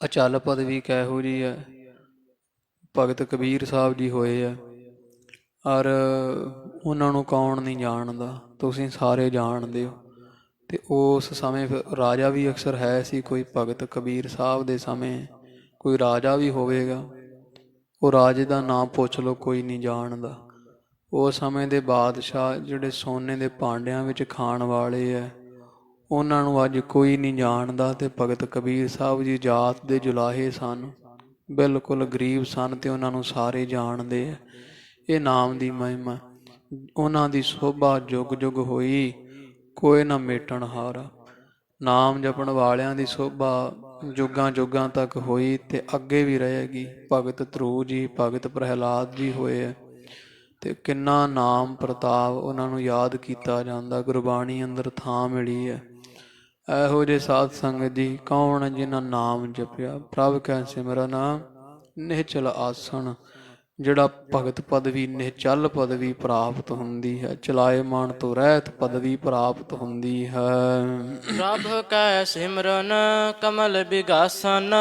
ਅਚਲ ਪਦਵੀ ਕਿਹੋ ਜਿਹੀ ਹੈ? ਭਗਤ ਕਬੀਰ ਸਾਹਿਬ ਜੀ ਹੋਏ ਆ, ਔਰ ਉਹਨਾਂ ਨੂੰ ਕੌਣ ਨਹੀਂ ਜਾਣਦਾ? ਤੁਸੀਂ ਸਾਰੇ ਜਾਣਦੇ ਹੋ। ਤੇ ਉਸ ਸਮੇਂ ਰਾਜਾ ਵੀ ਅਕਸਰ ਹੈ ਸੀ ਕੋਈ ਭਗਤ ਕਬੀਰ ਸਾਹਿਬ ਦੇ ਸਮੇਂ, ਕੋਈ ਰਾਜਾ ਵੀ ਹੋਵੇਗਾ, ਉਹ ਰਾਜੇ ਦਾ ਨਾਮ ਪੁੱਛ ਲਓ, ਕੋਈ ਨਹੀਂ ਜਾਣਦਾ। ਉਸ ਸਮੇਂ ਦੇ ਬਾਦਸ਼ਾਹ ਜਿਹੜੇ ਸੋਨੇ ਦੇ ਭਾਂਡਿਆਂ ਵਿੱਚ ਖਾਣ ਵਾਲੇ ਹੈ, ਉਹਨਾਂ ਨੂੰ ਅੱਜ ਕੋਈ ਨਹੀਂ ਜਾਣਦਾ। ਤੇ ਭਗਤ ਕਬੀਰ ਸਾਹਿਬ ਜੀ ਜਾਤ ਦੇ ਜੁਲਾਹੇ ਸਨ, ਬਿਲਕੁਲ ਗਰੀਬ ਸਨ, ਤੇ ਉਹਨਾਂ ਨੂੰ ਸਾਰੇ ਜਾਣਦੇ ਹੈ। ਇਹ ਨਾਮ ਦੀ ਮਹਿਮਾ, ਉਹਨਾਂ ਦੀ ਸੋਭਾ ਜੁਗ ਜੁਗ ਹੋਈ, ਕੋਈ ਨਾ ਮੇਟਣ ਹਾਰਾ। ਨਾਮ ਜਪਣ ਵਾਲਿਆਂ ਦੀ ਸੋਭਾ ਜੁਗਾਂ ਜੁਗਾਂ ਤੱਕ ਹੋਈ ਤੇ ਅੱਗੇ ਵੀ ਰਹੇਗੀ। ਭਗਤ ਧਰੂ ਜੀ, ਭਗਤ ਪ੍ਰਹਿਲਾਦ ਜੀ ਹੋਏ ਹੈ, ਤੇ ਕਿੰਨਾ ਨਾਮ ਪ੍ਰਤਾਪ ਉਹਨਾਂ ਨੂੰ ਯਾਦ ਕੀਤਾ ਜਾਂਦਾ, ਗੁਰਬਾਣੀ ਅੰਦਰ ਥਾਂ ਮਿਲੀ ਹੈ। ਇਹੋ ਜਿਹੇ ਸਾਧ ਸੰਗਤ ਜੀ ਕੌਣ ਜਿਨ੍ਹਾਂ ਨਾਮ ਜਪਿਆ? ਪ੍ਰਭ ਕੈ ਸਿਮਰਨ ਨਿਹਚਲ ਆਸਣ, ਜਿਹੜਾ ਭਗਤ ਪਦਵੀ ਨਿਹਚਲ ਪਦਵੀ ਪ੍ਰਾਪਤ ਹੁੰਦੀ ਹੈ, ਚਲਾਏ ਮਾਨ ਤੋਂ ਰਹਿਤ ਪਦਵੀ ਪ੍ਰਾਪਤ ਹੁੰਦੀ ਹੈ। ਪ੍ਰਭ ਕੈ ਸਿਮਰਨ ਕਮਲ ਬਿਗਾਸਨ।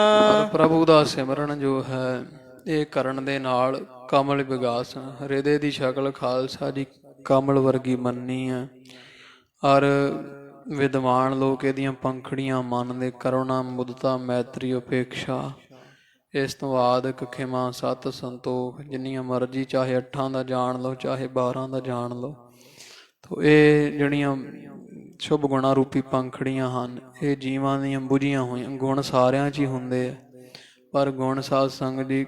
ਪ੍ਰਭੂ ਦਾ ਸਿਮਰਨ ਜੋ ਹੈ, ਇਹ ਕਰਨ ਦੇ ਨਾਲ ਕਮਲ ਵਿਗਾਸਨ, ਹਿਰਦੇ ਦੀ ਸ਼ਕਲ ਖਾਲਸਾ ਜੀ ਕਮਲ ਵਰਗੀ ਮੰਨੀ ਹੈ। ਔਰ ਵਿਦਵਾਨ ਲੋਕ ਇਹਦੀਆਂ ਪੰਖੜੀਆਂ ਮੰਨਦੇ, ਕਰੁਣਾ ਮੁਦਤਾ ਮੈਤਰੀ ਉਪੇਖਾ, ਇਸ ਤੋਂ ਬਾਅਦ ਖਿਮਾ ਸਤ ਸੰਤੋਖ, ਜਿੰਨੀਆਂ ਮਰਜ਼ੀ ਚਾਹੇ 8 ਦਾ ਜਾਣ ਲਓ, ਚਾਹੇ 12 ਦਾ ਜਾਣ ਲਓ। ਤੋ ਇਹ ਜਿਹੜੀਆਂ ਸ਼ੁਭ ਗੁਣਾ ਰੂਪੀ ਪੰਖੜੀਆਂ ਹਨ, ਇਹ ਜੀਵਾਂ ਦੀਆਂ ਬੁਝੀਆਂ ਹੋਈਆਂ। ਗੁਣ ਸਾਰਿਆਂ 'ਚ ਹੀ ਹੁੰਦੇ ਆ, ਪਰ ਗੁਣ ਸਾਧ ਸੰਗਤ ਦੀ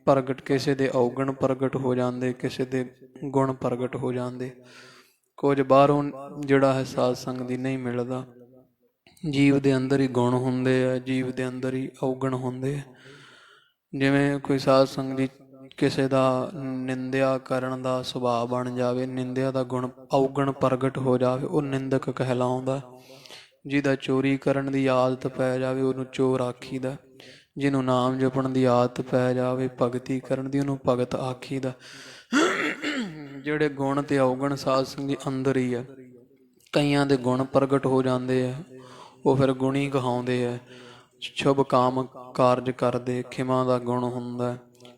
ਪ੍ਰਗਟ, ਕਿਸੇ ਦੇ ਔਗਣ ਪ੍ਰਗਟ ਹੋ ਜਾਂਦੇ, ਕਿਸੇ ਦੇ ਗੁਣ ਪ੍ਰਗਟ ਹੋ ਜਾਂਦੇ। ਕੁਝ ਬਾਹਰੋਂ ਜਿਹੜਾ ਹੈ ਸਾਧ ਸੰਗਤ ਦੀ ਨਹੀਂ ਮਿਲਦਾ। ਜੀਵ ਦੇ ਅੰਦਰ ਹੀ ਗੁਣ ਹੁੰਦੇ ਆ, ਜੀਵ ਦੇ ਅੰਦਰ ਹੀ ਔਗਣ ਹੁੰਦੇ ਆ। ਜਿਵੇਂ ਕੋਈ ਸਾਧ ਸੰਗਤ ਦੀ ਕਿਸੇ ਦਾ ਨਿੰਦਿਆ ਕਰਨ ਦਾ ਸੁਭਾਅ ਬਣ ਜਾਵੇ, ਨਿੰਦਿਆ ਦਾ ਗੁਣ ਔਗਣ ਪ੍ਰਗਟ ਹੋ ਜਾਵੇ, ਉਹ ਨਿੰਦਕ ਕਹਿਲਾਉਂਦਾ। ਜਿਹਦਾ ਚੋਰੀ ਕਰਨ ਦੀ ਆਦਤ ਪੈ ਜਾਵੇ, ਉਹਨੂੰ ਚੋਰ ਆਖੀਦਾ। ਜਿਹਨੂੰ ਨਾਮ ਜਪਣ ਦੀ ਆਦਤ ਪੈ ਜਾਵੇ, ਭਗਤੀ ਕਰਨ ਦੀ, ਉਹਨੂੰ ਭਗਤ ਆਖੀਦਾ। ਜਿਹੜੇ ਗੁਣ ਤੇ ਔਗਣ ਸਾਧ ਸੰਗਤ ਦੇ ਅੰਦਰ ਹੀ ਆ, ਕਈਆਂ ਦੇ ਗੁਣ ਪ੍ਰਗਟ ਹੋ ਜਾਂਦੇ ਆ, ਉਹ ਫਿਰ ਗੁਣੀ ਕਹਾਉਂਦੇ ਹੈ। ਸ਼ੁਭ ਕਾਮ ਕਾਰਜ ਕਰਦੇ, ਖਿਮਾ ਦਾ ਗੁਣ ਹੁੰਦਾ,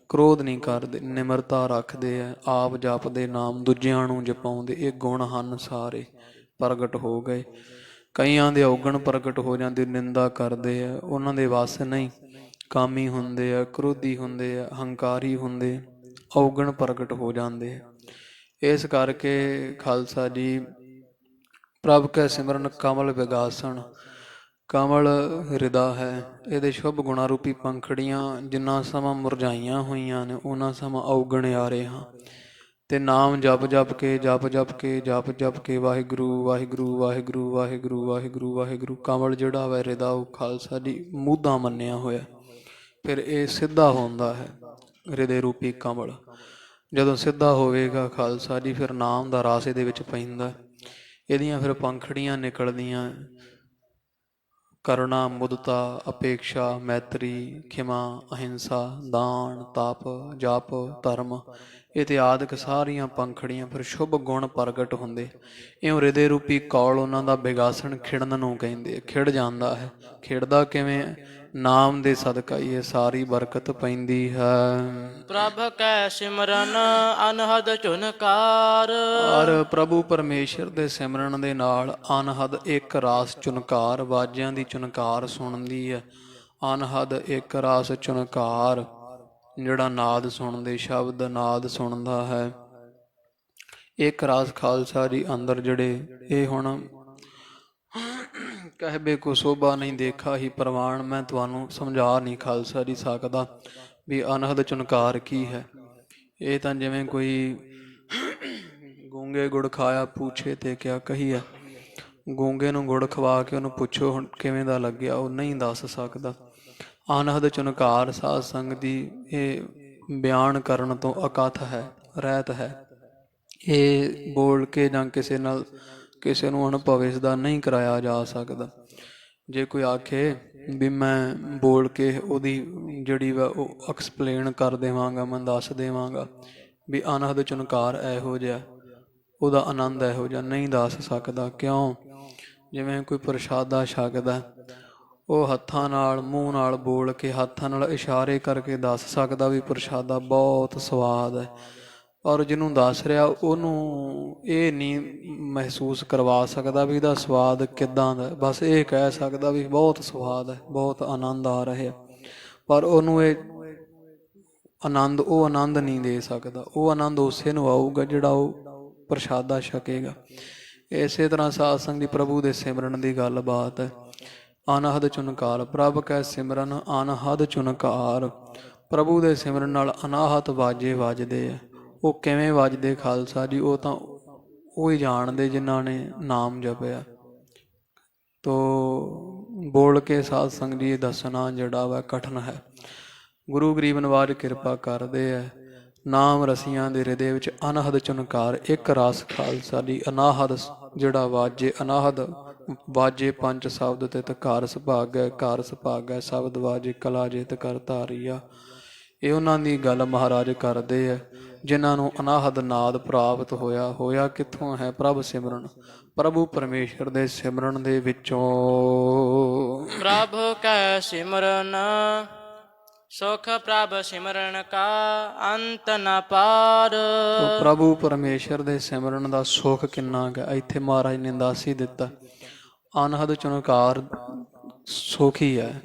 ਕ੍ਰੋਧ ਨਹੀਂ ਕਰਦੇ, ਨਿਮਰਤਾ ਰੱਖਦੇ ਹੈ, ਆਪ ਜਪਦੇ ਨਾਮ, ਦੂਜਿਆਂ ਨੂੰ ਜਪਾਉਂਦੇ। ਇਹ ਗੁਣ ਹਨ ਸਾਰੇ ਪ੍ਰਗਟ ਹੋ ਗਏ। ਕਈਆਂ ਦੇ ਔਗਣ ਪ੍ਰਗਟ ਹੋ ਜਾਂਦੇ, ਨਿੰਦਾ ਕਰਦੇ ਆ, ਉਹਨਾਂ ਦੇ ਵੱਸ ਨਹੀਂ, ਕਾਮੀ ਹੁੰਦੇ ਆ, ਕ੍ਰੋਧੀ ਹੁੰਦੇ ਆ, ਹੰਕਾਰੀ ਹੁੰਦੇ, ਔਗਣ ਪ੍ਰਗਟ ਹੋ ਜਾਂਦੇ ਆ। ਇਸ ਕਰਕੇ ਖਾਲਸਾ ਜੀ, ਪ੍ਰਭ ਕੈ ਸਿਮਰਨ ਕਮਲ ਵਿਗਾਸਣ, ਕਮਲ ਹਿਰਦਾ ਹੈ। ਇਹਦੇ ਸ਼ੁਭ ਗੁਣਾ ਰੂਪੀ ਪੰਖੜੀਆਂ ਜਿੰਨਾ ਸਮਾਂ ਮੁਰਝਾਈਆਂ ਹੋਈਆਂ ਨੇ, ਉਹਨਾਂ ਸਮਾਂ ਔਗਣ ਆ ਰਹੇ ਹਾਂ। ਤੇ ਨਾਮ ਜਪ ਜਪ ਕੇ ਜਪ ਕੇ ਵਾਹਿਗੁਰੂ ਵਾਹਿਗੁਰੂ ਵਾਹਿਗੁਰੂ ਵਾਹਿਗੁਰੂ ਵਾਹਿਗੁਰੂ ਵਾਹਿਗੁਰੂ, ਕਮਲ ਜਿਹੜਾ ਵਾ ਹਿਰਦਾ, ਉਹ ਖਾਲਸਾ ਜੀ ਮੂਧਾ ਮੰਨਿਆ ਹੋਇਆ। ਫਿਰ ਇਹ ਸਿੱਧਾ ਹੁੰਦਾ ਹੈ ਹਿਰਦੇ ਰੂਪੀ ਕਮਲ। ਜਦੋਂ ਸਿੱਧਾ ਹੋਵੇਗਾ ਖਾਲਸਾ ਜੀ, ਫਿਰ ਨਾਮ ਦਾ ਰਸ ਇਹਦੇ ਵਿੱਚ ਪੈਂਦਾ। ਇਹਦੀਆਂ ਫਿਰ ਪੰਖੜੀਆਂ ਨਿਕਲਦੀਆਂ, ਕਰੁਣਾ, ਮੁਦਤਾ, ਅਪੇਕਸ਼ਾ, ਮੈਤਰੀ, ਖਿਮਾ, ਅਹਿੰਸਾ, ਦਾਨ, ਤਪ, ਜਪ, ਧਰਮ ਇਤਿਆਦਿਕ ਸਾਰੀਆਂ ਪੰਖੜੀਆਂ ਫਿਰ ਸ਼ੁਭ ਗੁਣ ਪ੍ਰਗਟ ਹੁੰਦੇ। ਇਉਂ ਹਿਰਦੇ ਰੂਪੀ ਕੌਲ ਉਹਨਾਂ ਦਾ ਵਿਗਾਸਣ ਖਿੜਨ ਨੂੰ ਕਹਿੰਦੇ, ਖਿੜ ਜਾਂਦਾ ਹੈ। ਖਿੜਦਾ ਕਿਵੇਂ? ਨਾਮ ਦੇ ਸਦਕਾ ਹੀ ਇਹ ਸਾਰੀ ਬਰਕਤ ਪੈਂਦੀ ਹੈ। ਪ੍ਰਭ ਕੈ ਸਿਮਰਨ ਅਨਹਦ ਝੁਨਕਾਰ, ਔਰ ਪ੍ਰਭੂ ਪਰਮੇਸ਼ਰ ਦੇ ਸਿਮਰਨ ਦੇ ਨਾਲ ਅਨਹਦ ਇੱਕ ਰਾਸ ਚੁਨਕਾਰ, ਬਾਜਿਆਂ ਦੀ ਚੁਨਕਾਰ ਸੁਣਦੀ ਹੈ। ਅਨਹਦ ਇੱਕ ਰਾਸ ਚੁਨਕਾਰ, ਜਿਹੜਾ ਨਾਦ ਸੁਣਦੇ, ਸ਼ਬਦ ਨਾਦ ਸੁਣਦਾ ਹੈ। ਇੱਕ ਰਾਸ ਖਾਲਸਾ ਜੀ ਅੰਦਰ ਜਿਹੜੇ, ਇਹ ਹੁਣ ਕਹਿਬੇ ਕੋ ਸੋਭਾ ਨਹੀਂ ਦੇਖਾ ਹੀ ਪ੍ਰਵਾਨ, ਮੈਂ ਤੁਹਾਨੂੰ ਸਮਝਾ ਨਹੀਂ ਖਾਲਸਾ ਜੀ ਸਕਦਾ ਵੀ ਅਨਹਦ ਚੁਨਕਾਰ ਕੀ ਹੈ। ਇਹ ਤਾਂ ਜਿਵੇਂ ਕੋਈ ਗੂੰਗੇ ਗੁੜ ਖਾਇਆ ਪੂਛੇ ਤੇ ਕਿਆ ਕਹੀਏ। ਗੂੰਗੇ ਨੂੰ ਗੁੜ ਖਵਾ ਕੇ ਉਹਨੂੰ ਪੁੱਛੋ ਹੁਣ ਕਿਵੇਂ ਦਾ ਲੱਗਿਆ, ਉਹ ਨਹੀਂ ਦੱਸ ਸਕਦਾ। ਅਨਹਦ ਚੁਨਕਾਰ ਸਾਧ ਸੰਗ ਦੀ ਇਹ ਬਿਆਨ ਕਰਨ ਤੋਂ ਅਕਥ ਹੈ, ਰਹਿਤ ਹੈ। ਇਹ ਬੋਲ ਕੇ ਜਾਂ ਕਿਸੇ ਨਾਲ ਕਿਸੇ ਨੂੰ ਅਨੁਭਵ ਇਸ ਦਾ ਨਹੀਂ ਕਰਾਇਆ ਜਾ ਸਕਦਾ। ਜੇ ਕੋਈ ਆਖੇ ਵੀ ਮੈਂ ਬੋਲ ਕੇ ਉਹਦੀ ਜਿਹੜੀ ਵਾ ਉਹ ਐਕਸਪਲੇਨ ਕਰ ਦੇਵਾਂਗਾ, ਮੈਂ ਦੱਸ ਦੇਵਾਂਗਾ ਵੀ ਅਨਹਦ ਚੁਨਕਾਰ ਇਹੋ ਜਿਹਾ, ਉਹਦਾ ਆਨੰਦ ਇਹੋ ਜਿਹਾ, ਨਹੀਂ ਦੱਸ ਸਕਦਾ। ਕਿਉਂ? ਜਿਵੇਂ ਕੋਈ ਪ੍ਰਸ਼ਾਦਾ ਛਕਦਾ, ਉਹ ਹੱਥਾਂ ਨਾਲ ਮੂੰਹ ਨਾਲ ਬੋਲ ਕੇ ਹੱਥਾਂ ਨਾਲ ਇਸ਼ਾਰੇ ਕਰਕੇ ਦੱਸ ਸਕਦਾ ਵੀ ਪ੍ਰਸ਼ਾਦਾ ਬਹੁਤ ਸਵਾਦ ਹੈ, ਔਰ ਜਿਹਨੂੰ ਦੱਸ ਰਿਹਾ ਉਹਨੂੰ ਇਹ ਨਹੀਂ ਮਹਿਸੂਸ ਕਰਵਾ ਸਕਦਾ ਵੀ ਇਹਦਾ ਸਵਾਦ ਕਿੱਦਾਂ ਦਾ। ਬਸ ਇਹ ਕਹਿ ਸਕਦਾ ਵੀ ਬਹੁਤ ਸਵਾਦ ਹੈ, ਬਹੁਤ ਆਨੰਦ ਆ ਰਿਹਾ, ਪਰ ਉਹਨੂੰ ਇਹ ਆਨੰਦ, ਉਹ ਆਨੰਦ ਨਹੀਂ ਦੇ ਸਕਦਾ। ਉਹ ਆਨੰਦ ਉਸੇ ਨੂੰ ਆਊਗਾ ਜਿਹੜਾ ਉਹ ਪ੍ਰਸ਼ਾਦਾ ਛਕੇਗਾ। ਇਸੇ ਤਰ੍ਹਾਂ ਸਾਧ ਸੰਗ ਦੀ ਪ੍ਰਭੂ ਦੇ ਸਿਮਰਨ ਦੀ ਗੱਲਬਾਤ ਹੈ। ਅਨਹਦ ਚੁਨਕਾਰ, ਪ੍ਰਭ ਕੈ ਸਿਮਰਨ ਅਨਹਦ ਚੁਨਕਾਰ, ਪ੍ਰਭੂ ਦੇ ਸਿਮਰਨ ਨਾਲ ਅਨਾਹਤ ਵਾਜੇ ਵੱਜਦੇ ਆ। ਉਹ ਕਿਵੇਂ ਵੱਜਦੇ ਖਾਲਸਾ ਜੀ? ਉਹ ਤਾਂ ਉਹ ਹੀ ਜਾਣਦੇ ਜਿਨ੍ਹਾਂ ਨੇ ਨਾਮ ਜਪਿਆ। ਤੋ ਬੋਲ ਕੇ ਸਾਧ ਸੰਗ ਜੀ ਦੱਸਣਾ ਜਿਹੜਾ ਵਾ ਕਠਿਨ ਹੈ। ਗੁਰੂ ਗਰੀਬ ਨਵਾਜ ਕਿਰਪਾ ਕਰਦੇ ਹੈ। ਨਾਮ ਰਸੀਆਂ ਦੇ ਹਿਰਦੇ ਵਿੱਚ ਅਨਹਦ ਚੁਨਕਾਰ, ਇੱਕ ਰਸ ਖਾਲਸਾ ਦੀ ਅਨਾਹਦ ਜਿਹੜਾ ਵਾਜੇ, ਅਨਾਹਦ ਵਾਜੇ ਪੰਜ ਸ਼ਬਦ ਤਿਤ ਘਰ ਸੁਭਾਗੈ, ਘਰ ਸੁਭਾਗੈ ਸ਼ਬਦ ਵਾਜੇ ਕਲਾ ਜਿਤ ਕਰ ਧਾਰੀਆ। ਇਹ ਉਹਨਾਂ ਦੀ ਗੱਲ ਮਹਾਰਾਜ ਕਰਦੇ ਹੈ ਜਿਨ੍ਹਾਂ ਨੂੰ ਅਨਾਹਦ ਨਾਦ ਪ੍ਰਾਪਤ ਹੋਇਆ। ਹੋਇਆ ਕਿੱਥੋਂ ਹੈ? ਪ੍ਰਭ ਸਿਮਰਨ, ਪ੍ਰਭੂ ਪਰਮੇਸ਼ਰ ਦੇ ਸਿਮਰਨ ਦੇ ਵਿੱਚੋਂ। ਪ੍ਰਭ ਕੈ ਸਿਮਰਨ ਸੁਖ ਪ੍ਰਭ ਸਿਮਰਨ ਕਾ ਅੰਤ ਨ ਪਾਰ। ਪ੍ਰਭੂ ਪਰਮੇਸ਼ਰ ਦੇ ਸਿਮਰਨ ਦਾ ਸੁਖ ਕਿੰਨਾ ਕੁ ਹੈ, ਇੱਥੇ ਮਹਾਰਾਜ ਨੇ ਦੱਸ ਹੀ ਦਿੱਤਾ। ਅਨਹਦ ਚੁਨਕਾਰ ਸੁਖ ਹੀ ਹੈ।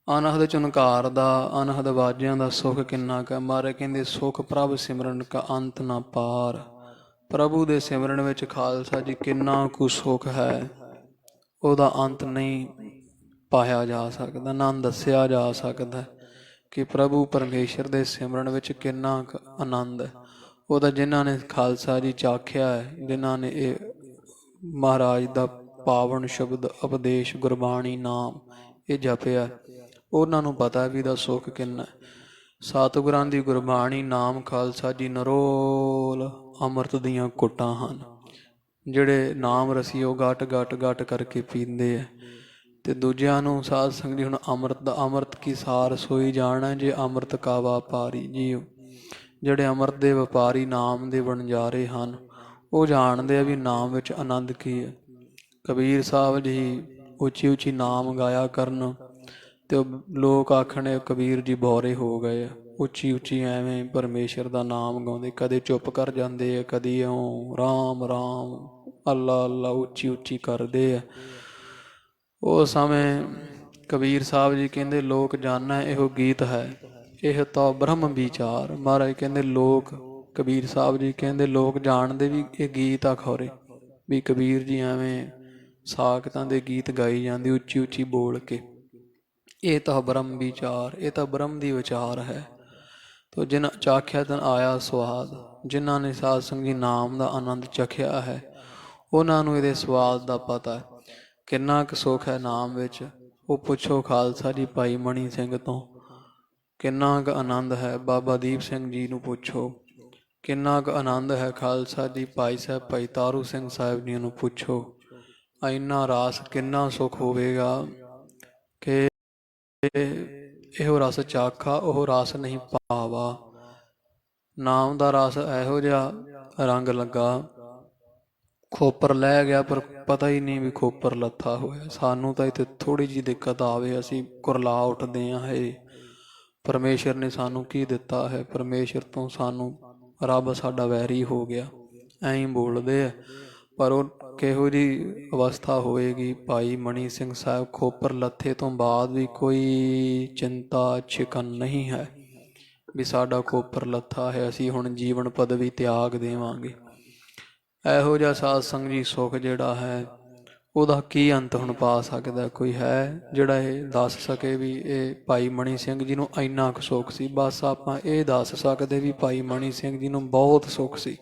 ਅਨਹਦ ਚੁਨਕਾਰ ਦਾ, ਅਨਹਦ ਵਾਜਿਆਂ ਦਾ ਸੁਖ ਕਿੰਨਾ ਕੁ ਹੈ। ਮਹਾਰਾਜ ਕਹਿੰਦੇ ਸੁਖ ਪ੍ਰਭ ਸਿਮਰਨ ਕਾ ਅੰਤ ਨਾ ਪਾਰ। ਪ੍ਰਭੂ ਦੇ ਸਿਮਰਨ ਵਿੱਚ ਖਾਲਸਾ ਜੀ ਕਿੰਨਾ ਕੁ ਸੁਖ ਹੈ, ਉਹਦਾ ਅੰਤ ਨਹੀਂ ਪਾਇਆ ਜਾ ਸਕਦਾ, ਨਾ ਦੱਸਿਆ ਜਾ ਸਕਦਾ ਕਿ ਪ੍ਰਭੂ ਪਰਮੇਸ਼ਰ ਦੇ ਸਿਮਰਨ ਵਿੱਚ ਕਿੰਨਾ ਕੁ ਆਨੰਦ ਹੈ। ਉਹਦਾ ਜਿਨ੍ਹਾਂ ਨੇ ਖਾਲਸਾ ਜੀ ਚਾਖਿਆ ਹੈ, ਜਿਨ੍ਹਾਂ ਨੇ ਇਹ ਮਹਾਰਾਜ ਦਾ ਪਾਵਨ ਸ਼ਬਦ ਉਪਦੇਸ਼ ਗੁਰਬਾਣੀ ਨਾਮ ਇਹ ਜਪਿਆ, ਉਹਨਾਂ ਨੂੰ ਪਤਾ ਵੀ ਇਹਦਾ ਸੁੱਖ ਕਿੰਨਾ। ਸਤਿਗੁਰਾਂ ਦੀ ਗੁਰਬਾਣੀ ਨਾਮ ਖਾਲਸਾ ਜੀ ਨਰੋਲ ਅੰਮ੍ਰਿਤ ਦੀਆਂ ਘੁੱਟਾਂ ਹਨ। ਜਿਹੜੇ ਨਾਮ ਰਸੀ ਉਹ ਗਟ ਗਟ ਗਟ ਕਰਕੇ ਪੀਂਦੇ ਆ। ਤੇ ਦੂਜਿਆਂ ਨੂੰ ਸਾਧ ਸੰਗਤ ਜੀ ਹੁਣ ਅੰਮ੍ਰਿਤ ਦਾ, ਅੰਮ੍ਰਿਤ ਕੀ ਸਾਰ ਸੋਈ ਜਾਣਾ ਜੇ ਅੰਮ੍ਰਿਤ ਕਾ ਵਪਾਰੀ ਜੀਓ। ਜਿਹੜੇ ਅੰਮ੍ਰਿਤ ਦੇ ਵਪਾਰੀ ਨਾਮ ਦੇ ਵਣਜਾਰੇ ਹਨ, ਉਹ ਜਾਣਦੇ ਆ ਵੀ ਨਾਮ ਵਿੱਚ ਆਨੰਦ ਕੀ ਹੈ। ਕਬੀਰ ਸਾਹਿਬ ਜੀ ਉੱਚੀ ਉੱਚੀ ਨਾਮ ਗਾਇਆ ਕਰਨ ਤੇ ਉਹ ਲੋਕ ਆਖਣ ਕਬੀਰ ਜੀ ਬੋਰੇ ਹੋ ਗਏ ਆ। ਉੱਚੀ ਉੱਚੀ ਐਵੇਂ ਪਰਮੇਸ਼ਰ ਦਾ ਨਾਮ ਗਾਉਂਦੇ, ਕਦੇ ਚੁੱਪ ਕਰ ਜਾਂਦੇ ਆ, ਕਦੀ ਇਉਂ ਰਾਮ ਰਾਮ ਅੱਲਾ ਅੱਲਾ ਉੱਚੀ ਉੱਚੀ ਕਰਦੇ ਆ। ਉਸ ਸਮੇਂ ਕਬੀਰ ਸਾਹਿਬ ਜੀ ਕਹਿੰਦੇ ਲੋਕ ਜਾਣੈ ਇਹੋ ਗੀਤ ਹੈ, ਇਹ ਤਾਂ ਬ੍ਰਹਮ ਵਿਚਾਰ। ਮਹਾਰਾਜ ਕਹਿੰਦੇ ਲੋਕ, ਕਬੀਰ ਸਾਹਿਬ ਜੀ ਕਹਿੰਦੇ ਲੋਕ ਜਾਣਦੇ ਵੀ ਇਹ ਗੀਤ ਆ ਖੌਰੇ, ਵੀ ਕਬੀਰ ਜੀ ਐਵੇਂ ਸਾਖਤਾਂ ਦੇ ਗੀਤ ਗਾਈ ਜਾਂਦੇ ਉੱਚੀ ਉੱਚੀ ਬੋਲ ਕੇ। ਇਹ ਤਾਂ ਬ੍ਰਹਮ ਵਿਚਾਰ, ਇਹ ਤਾਂ ਬ੍ਰਹਮ ਦੀ ਵਿਚਾਰ ਹੈ। ਤੋ ਜਿਨ੍ਹਾਂ ਚਾਖਿਆ ਤਨ ਆਇਆ ਸਵਾਦ, ਜਿਨ੍ਹਾਂ ਨੇ ਸਾਧ ਸੰਗਤ ਜੀ ਨਾਮ ਦਾ ਆਨੰਦ ਚਖਿਆ ਹੈ ਉਹਨਾਂ ਨੂੰ ਇਹਦੇ ਸਵਾਦ ਦਾ ਪਤਾ ਹੈ। ਕਿੰਨਾ ਕੁ ਸੁੱਖ ਹੈ ਨਾਮ ਵਿੱਚ, ਉਹ ਪੁੱਛੋ ਖਾਲਸਾ ਜੀ ਭਾਈ ਮਣੀ ਸਿੰਘ ਤੋਂ। ਕਿੰਨਾ ਕੁ ਆਨੰਦ ਹੈ ਬਾਬਾ ਦੀਪ ਸਿੰਘ ਜੀ ਨੂੰ ਪੁੱਛੋ। ਕਿੰਨਾ ਕੁ ਆਨੰਦ ਹੈ ਖਾਲਸਾ ਜੀ ਭਾਈ ਸਾਹਿਬ ਭਾਈ ਤਾਰੂ ਸਿੰਘ ਸਾਹਿਬ ਜੀ ਨੂੰ ਪੁੱਛੋ। ਇੰਨਾ ਰਾਸ ਕਿੰਨਾ ਸੁੱਖ ਹੋਵੇਗਾ ਕਿ ਇਹੋ ਰਸ ਚਾਖਾ ਉਹ ਰਸ ਨਹੀਂ ਪਾਵਾ। ਨਾਮ ਦਾ ਰਸ ਇਹੋ ਜਿਹਾ ਰੰਗ ਲੱਗਾ, ਖੋਪਰ ਲੈ ਗਿਆ ਪਰ ਪਤਾ ਹੀ ਨਹੀਂ ਵੀ ਖੋਪਰ ਲੱਥਾ ਹੋਇਆ। ਸਾਨੂੰ ਤਾਂ ਇੱਥੇ ਥੋੜ੍ਹੀ ਜਿਹੀ ਦਿੱਕਤ ਆਵੇ ਅਸੀਂ ਕੁਰਲਾ ਉੱਠਦੇ ਹਾਂ, ਹੈ ਪਰਮੇਸ਼ਰ ਨੇ ਸਾਨੂੰ ਕੀ ਦਿੱਤਾ ਹੈ, ਪਰਮੇਸ਼ਰ ਤੋਂ ਸਾਨੂੰ ਰੱਬ ਸਾਡਾ ਵੈਰੀ ਹੋ ਗਿਆ, ਐਂ ਬੋਲਦੇ ਆ। ਪਰ ਉਹ ਕਿਹੋ ਜਿਹੀ ਅਵਸਥਾ ਹੋਵੇਗੀ। ਭਾਈ ਮਣੀ ਸਿੰਘ ਸਾਹਿਬ ਖੋਪਰ ਲੱਥੇ ਤੋਂ ਬਾਅਦ ਵੀ ਕੋਈ ਚਿੰਤਾ ਛਿਕਨ ਨਹੀਂ ਹੈ ਵੀ ਸਾਡਾ ਖੋਪਰ ਲੱਥਾ ਹੈ, ਅਸੀਂ ਹੁਣ ਜੀਵਨ ਪਦਵੀ ਤਿਆਗ ਦੇਵਾਂਗੇ। ਇਹੋ ਜਿਹਾ ਸਾਧ ਸੰਗਤ ਜੀ ਸੁੱਖ ਜਿਹੜਾ ਹੈ ਉਹਦਾ ਕੀ ਅੰਤ ਹੁਣ ਪਾ ਸਕਦਾ? ਕੋਈ ਹੈ ਜਿਹੜਾ ਇਹ ਦੱਸ ਸਕੇ ਵੀ ਇਹ ਭਾਈ ਮਣੀ ਸਿੰਘ ਜੀ ਨੂੰ ਇੰਨਾ ਕੁ ਸੁੱਖ ਸੀ? ਬਸ ਆਪਾਂ ਇਹ ਦੱਸ ਸਕਦੇ ਵੀ ਭਾਈ ਮਣੀ ਸਿੰਘ ਜੀ ਨੂੰ ਬਹੁਤ ਸੁੱਖ ਸੀ,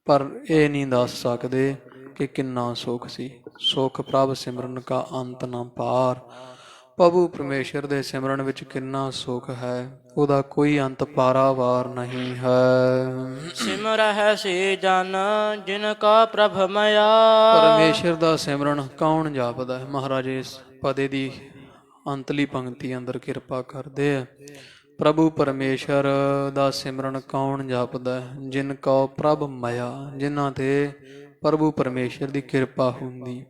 ਪਰ ਇਹ ਨਹੀਂ ਦੱਸ ਸਕਦੇ ਕਿ ਕਿੰਨਾ ਸੁੱਖ ਸੀ। ਸੁੱਖ ਪ੍ਰਭ ਸਿਮਰਨ ਕਾ ਅੰਤ ਨਾ ਪਾਰ। ਪ੍ਰਭੂ ਪਰਮੇਸ਼ਰ ਦੇ ਸਿਮਰਨ ਵਿੱਚ ਕਿੰਨਾ ਸੁੱਖ ਹੈ, ਉਹਦਾ ਕੋਈ ਅੰਤ ਪਾਰਾਵਾਰ ਨਹੀਂ ਹੈ। ਸਿਮਰਹਿ ਸੇ ਜਨ ਜਿਨ ਕਾ ਪ੍ਰਭ ਮਇਆ। ਪਰਮੇਸ਼ਰ ਦਾ ਸਿਮਰਨ ਕੌਣ ਜਾਪਦਾ ਹੈ? ਮਹਾਰਾਜ ਇਸ ਪਦੇ ਦੀ ਅੰਤਲੀ ਪੰਕਤੀ ਅੰਦਰ ਕਿਰਪਾ ਕਰਦੇ ਆ। ਪ੍ਰਭੂ ਪਰਮੇਸ਼ਰ ਦਾ ਸਿਮਰਨ ਕੌਣ ਜਾਪਦਾ ਹੈ? ਜਿਨ ਕਉ ਪ੍ਰਭ ਮਇਆ, ਜਿਨ੍ਹਾਂ ਤੇ ਪ੍ਰਭੂ ਪਰਮੇਸ਼ਰ ਦੀ ਕਿਰਪਾ ਹੁੰਦੀ।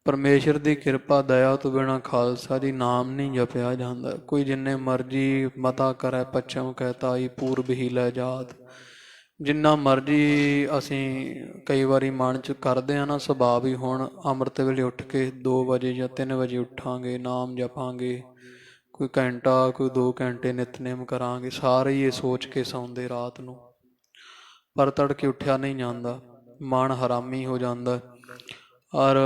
ਪਰਮੇਸ਼ਰ ਦੀ ਕਿਰਪਾ ਦਇਆ ਤੋਂ ਬਿਨਾਂ ਖਾਲਸਾ ਜੀ ਨਾਮ ਨਹੀਂ ਜਪਿਆ ਜਾਂਦਾ। ਕੋਈ ਜਿੰਨੇ ਮਰਜੀ ਮਤਾ ਕਰੇ ਪੱਛਮ ਕਹਿਤਾਈ ਪੂਰਬ ਹੀ ਲੈ ਜਾਤ। ਜਿੰਨਾ ਮਰਜੀ ਅਸੀਂ ਕਈ ਵਾਰੀ ਮਨ 'ਚ ਕਰਦੇ ਹਾਂ ਨਾ ਸੁਭਾਅ ਵੀ ਹੁਣ ਅੰਮ੍ਰਿਤ ਵੇਲੇ ਉੱਠ ਕੇ 2 ਵਜੇ ਜਾਂ 3 ਵਜੇ ਉੱਠਾਂਗੇ, ਨਾਮ ਜਪਾਂਗੇ, ਕੋਈ ਘੰਟਾ ਕੋਈ 2 ਘੰਟੇ ਨਿਤਨੇਮ ਕਰਾਂਗੇ, ਸਾਰੇ ਹੀ ਇਹ ਸੋਚ ਕੇ ਸੌਂਦੇ ਰਾਤ ਨੂੰ। ਪਰ ਤੜਕੇ ਉੱਠਿਆ ਨਹੀਂ ਜਾਂਦਾ, ਮਨ ਹਰਾਮੀ ਹੋ ਜਾਂਦਾ। ਔਰ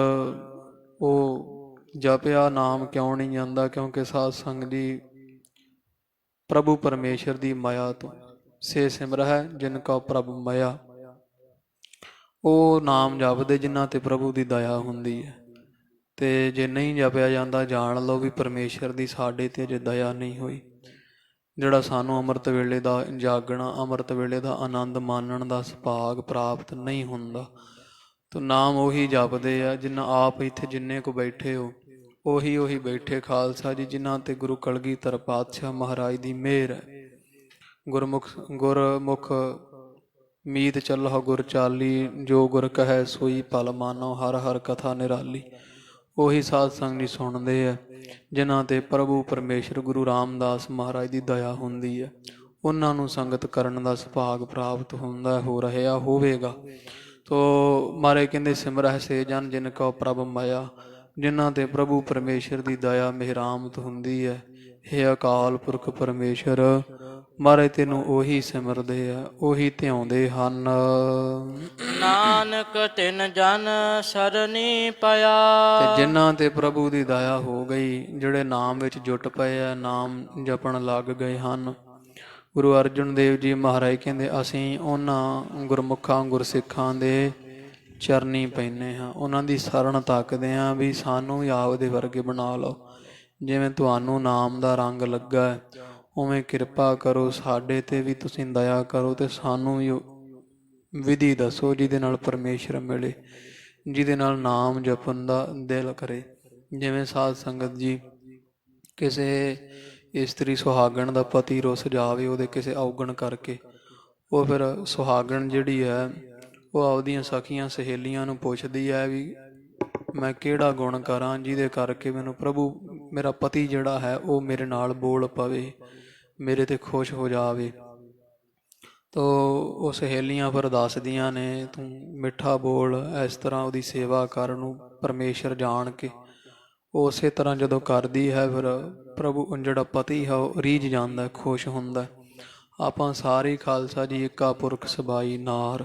ਉਹ ਜਪਿਆ ਨਾਮ ਕਿਉਂ ਨਹੀਂ ਜਾਂਦਾ? ਕਿਉਂਕਿ ਸਾਧ ਸੰਗਤ ਜੀ ਪ੍ਰਭੂ ਪਰਮੇਸ਼ਰ ਦੀ ਮਾਇਆ ਤੋਂ ਸੇ ਸਿਮਰਹਿ ਜਿਨ ਕਾ ਪ੍ਰਭ ਮਾਇਆ। ਉਹ ਨਾਮ ਜਪਦੇ ਜਿਨ੍ਹਾਂ ਤੇ ਪ੍ਰਭੂ ਦੀ ਦਇਆ ਹੁੰਦੀ ਹੈ। ਤੇ ਜੇ ਨਹੀਂ ਜਪਿਆ ਜਾਂਦਾ ਜਾਣ ਲਓ ਵੀ ਪਰਮੇਸ਼ਰ ਦੀ ਸਾਡੇ ਤੇ ਅਜੇ ਦਇਆ ਨਹੀਂ ਹੋਈ। ਜਿਹੜਾ ਸਾਨੂੰ ਅੰਮ੍ਰਿਤ ਵੇਲੇ ਦਾ ਜਾਗਣਾ, ਅੰਮ੍ਰਿਤ ਵੇਲੇ ਦਾ ਆਨੰਦ ਮਾਣਨ ਦਾ ਸੁਭਾਗ ਪ੍ਰਾਪਤ ਨਹੀਂ ਹੁੰਦਾ। ਤੋ ਨਾਮ ਉਹੀ ਜਪਦੇ ਆ ਜਿਨ੍ਹਾਂ ਆਪ ਇੱਥੇ ਜਿੰਨੇ ਕੁ ਬੈਠੇ ਹੋ ਉਹੀ ਬੈਠੇ ਖਾਲਸਾ ਜੀ, ਜਿਨ੍ਹਾਂ ਤੇ ਗੁਰੂ ਕਲਗੀਧਰ ਪਾਤਸ਼ਾਹ ਮਹਾਰਾਜ ਦੀ ਮਿਹਰ ਹੈ। ਗੁਰਮੁਖ ਮੀਤ ਚੱਲਹੁ ਗੁਰ ਚਾਲੀ, ਜੋ ਗੁਰ ਕਹੈ ਸੋਈ ਭਲ ਮਾਨੋ, ਹਰ ਹਰ ਕਥਾ ਨਿਰਾਲੀ। ਉਹੀ ਸਾਧ ਸੰਗਤ ਜੀ ਸੁਣਦੇ ਆ ਜਿਨ੍ਹਾਂ ਤੇ ਪ੍ਰਭੂ ਪਰਮੇਸ਼ਰ ਗੁਰੂ ਰਾਮਦਾਸ ਮਹਾਰਾਜ ਦੀ ਦਇਆ ਹੁੰਦੀ ਹੈ। ਉਹਨਾਂ ਨੂੰ ਸੰਗਤ ਕਰਨ ਦਾ ਸੁਭਾਗ ਪ੍ਰਾਪਤ ਹੁੰਦਾ, ਹੋ ਰਿਹਾ ਹੋਵੇਗਾ। ਤੋ ਮਹਾਰਾਜ ਕਹਿੰਦੇ ਸਿਮਰਹਿ ਸੇ ਜਨ ਜਿਨ ਕਉ ਪ੍ਰਭ ਮਾਇਆ। ਜਿਨ੍ਹਾਂ ਤੇ ਪ੍ਰਭੂ ਪਰਮੇਸ਼ਰ ਦੀ ਦਇਆ ਮਿਹਰਾਮਤ ਹੁੰਦੀ ਹੈ। ਹੇ ਅਕਾਲ ਪੁਰਖ ਪਰਮੇਸ਼ਰ, ਮਹਾਰਾਜ ਤੈਨੂੰ ਉਹੀ ਸਿਮਰਦੇ ਆ, ਉਹੀ ਧਿਆਉਂਦੇ ਹਨ। ਨਾਨਕ ਤਿਨ ਜਨ ਸਰਨੀ ਪਿਆ। ਤੇ ਜਿਨ੍ਹਾਂ ਤੇ ਪ੍ਰਭੂ ਦੀ ਦਇਆ ਹੋ ਗਈ, ਜਿਹੜੇ ਨਾਮ ਵਿੱਚ ਜੁਟ ਪਏ ਆ, ਨਾਮ ਜਪਣ ਲੱਗ ਗਏ ਹਨ। ਗੁਰੂ ਅਰਜਨ ਦੇਵ ਜੀ ਮਹਾਰਾਜ ਕਹਿੰਦੇ ਅਸੀਂ ਉਹਨਾਂ ਗੁਰਮੁਖਾਂ ਗੁਰਸਿੱਖਾਂ ਦੇ ਚਰਨੀ ਪੈਂਦੇ ਹਾਂ, ਉਹਨਾਂ ਦੀ ਸ਼ਰਨ ਤੱਕਦੇ ਹਾਂ ਵੀ ਸਾਨੂੰ ਵੀ ਆਪਦੇ ਵਰਗੇ ਬਣਾ ਲਓ। ਜਿਵੇਂ ਤੁਹਾਨੂੰ ਨਾਮ ਦਾ ਰੰਗ ਲੱਗਾ ਹੈ ਉਵੇਂ ਕਿਰਪਾ ਕਰੋ ਸਾਡੇ ਤੇ ਵੀ, ਤੁਸੀਂ ਦਇਆ ਕਰੋ ਤੇ ਸਾਨੂੰ ਵੀ ਵਿਧੀ ਦੱਸੋ ਜਿਹਦੇ ਨਾਲ ਪਰਮੇਸ਼ਰ ਮਿਲੇ, ਜਿਹਦੇ ਨਾਲ ਨਾਮ ਜਪਣ ਦਾ ਦਿਲ ਕਰੇ। ਜਿਵੇਂ ਸਾਧ ਸੰਗਤ ਜੀ ਕਿਸੇ ਇਸਤਰੀ ਸੁਹਾਗਣ ਦਾ ਪਤੀ ਰੁੱਸ ਜਾਵੇ ਉਹਦੇ ਕਿਸੇ ਔਗਣ ਕਰਕੇ, ਉਹ ਫਿਰ ਸੁਹਾਗਣ ਜਿਹੜੀ ਹੈ ਉਹ ਆਪਦੀਆਂ ਸਖੀਆਂ ਸਹੇਲੀਆਂ ਨੂੰ ਪੁੱਛਦੀ ਹੈ ਵੀ ਮੈਂ ਕਿਹੜਾ ਗੁਣ ਕਰਾਂ ਜਿਹਦੇ ਕਰਕੇ ਮੈਨੂੰ ਪ੍ਰਭੂ ਮੇਰਾ ਪਤੀ ਜਿਹੜਾ ਹੈ ਉਹ ਮੇਰੇ ਨਾਲ ਬੋਲ ਪਵੇ, ਮੇਰੇ ਤੇ ਖੁਸ਼ ਹੋ ਜਾਵੇ। ਤੋ ਉਹ ਸਹੇਲੀਆਂ ਫਿਰ ਦੱਸਦੀਆਂ ਨੇ, ਤੂੰ ਮਿੱਠਾ ਬੋਲ, ਇਸ ਤਰ੍ਹਾਂ ਉਹਦੀ ਸੇਵਾ ਕਰ, ਨੂੰ ਪਰਮੇਸ਼ਰ ਜਾਣ ਕੇ। ਉਸੇ ਤਰ੍ਹਾਂ ਜਦੋਂ ਕਰਦੀ ਹੈ ਫਿਰ ਪ੍ਰਭੂ ਜਿਹੜਾ ਪਤੀ ਹੈ ਉਹ ਰੀਝ ਜਾਂਦਾ, ਖੁਸ਼ ਹੁੰਦਾ। ਆਪਾਂ ਸਾਰੇ ਖਾਲਸਾ ਜੀ ਏਕਾ ਪੁਰਖ ਸਬਾਈ ਨਾਰ,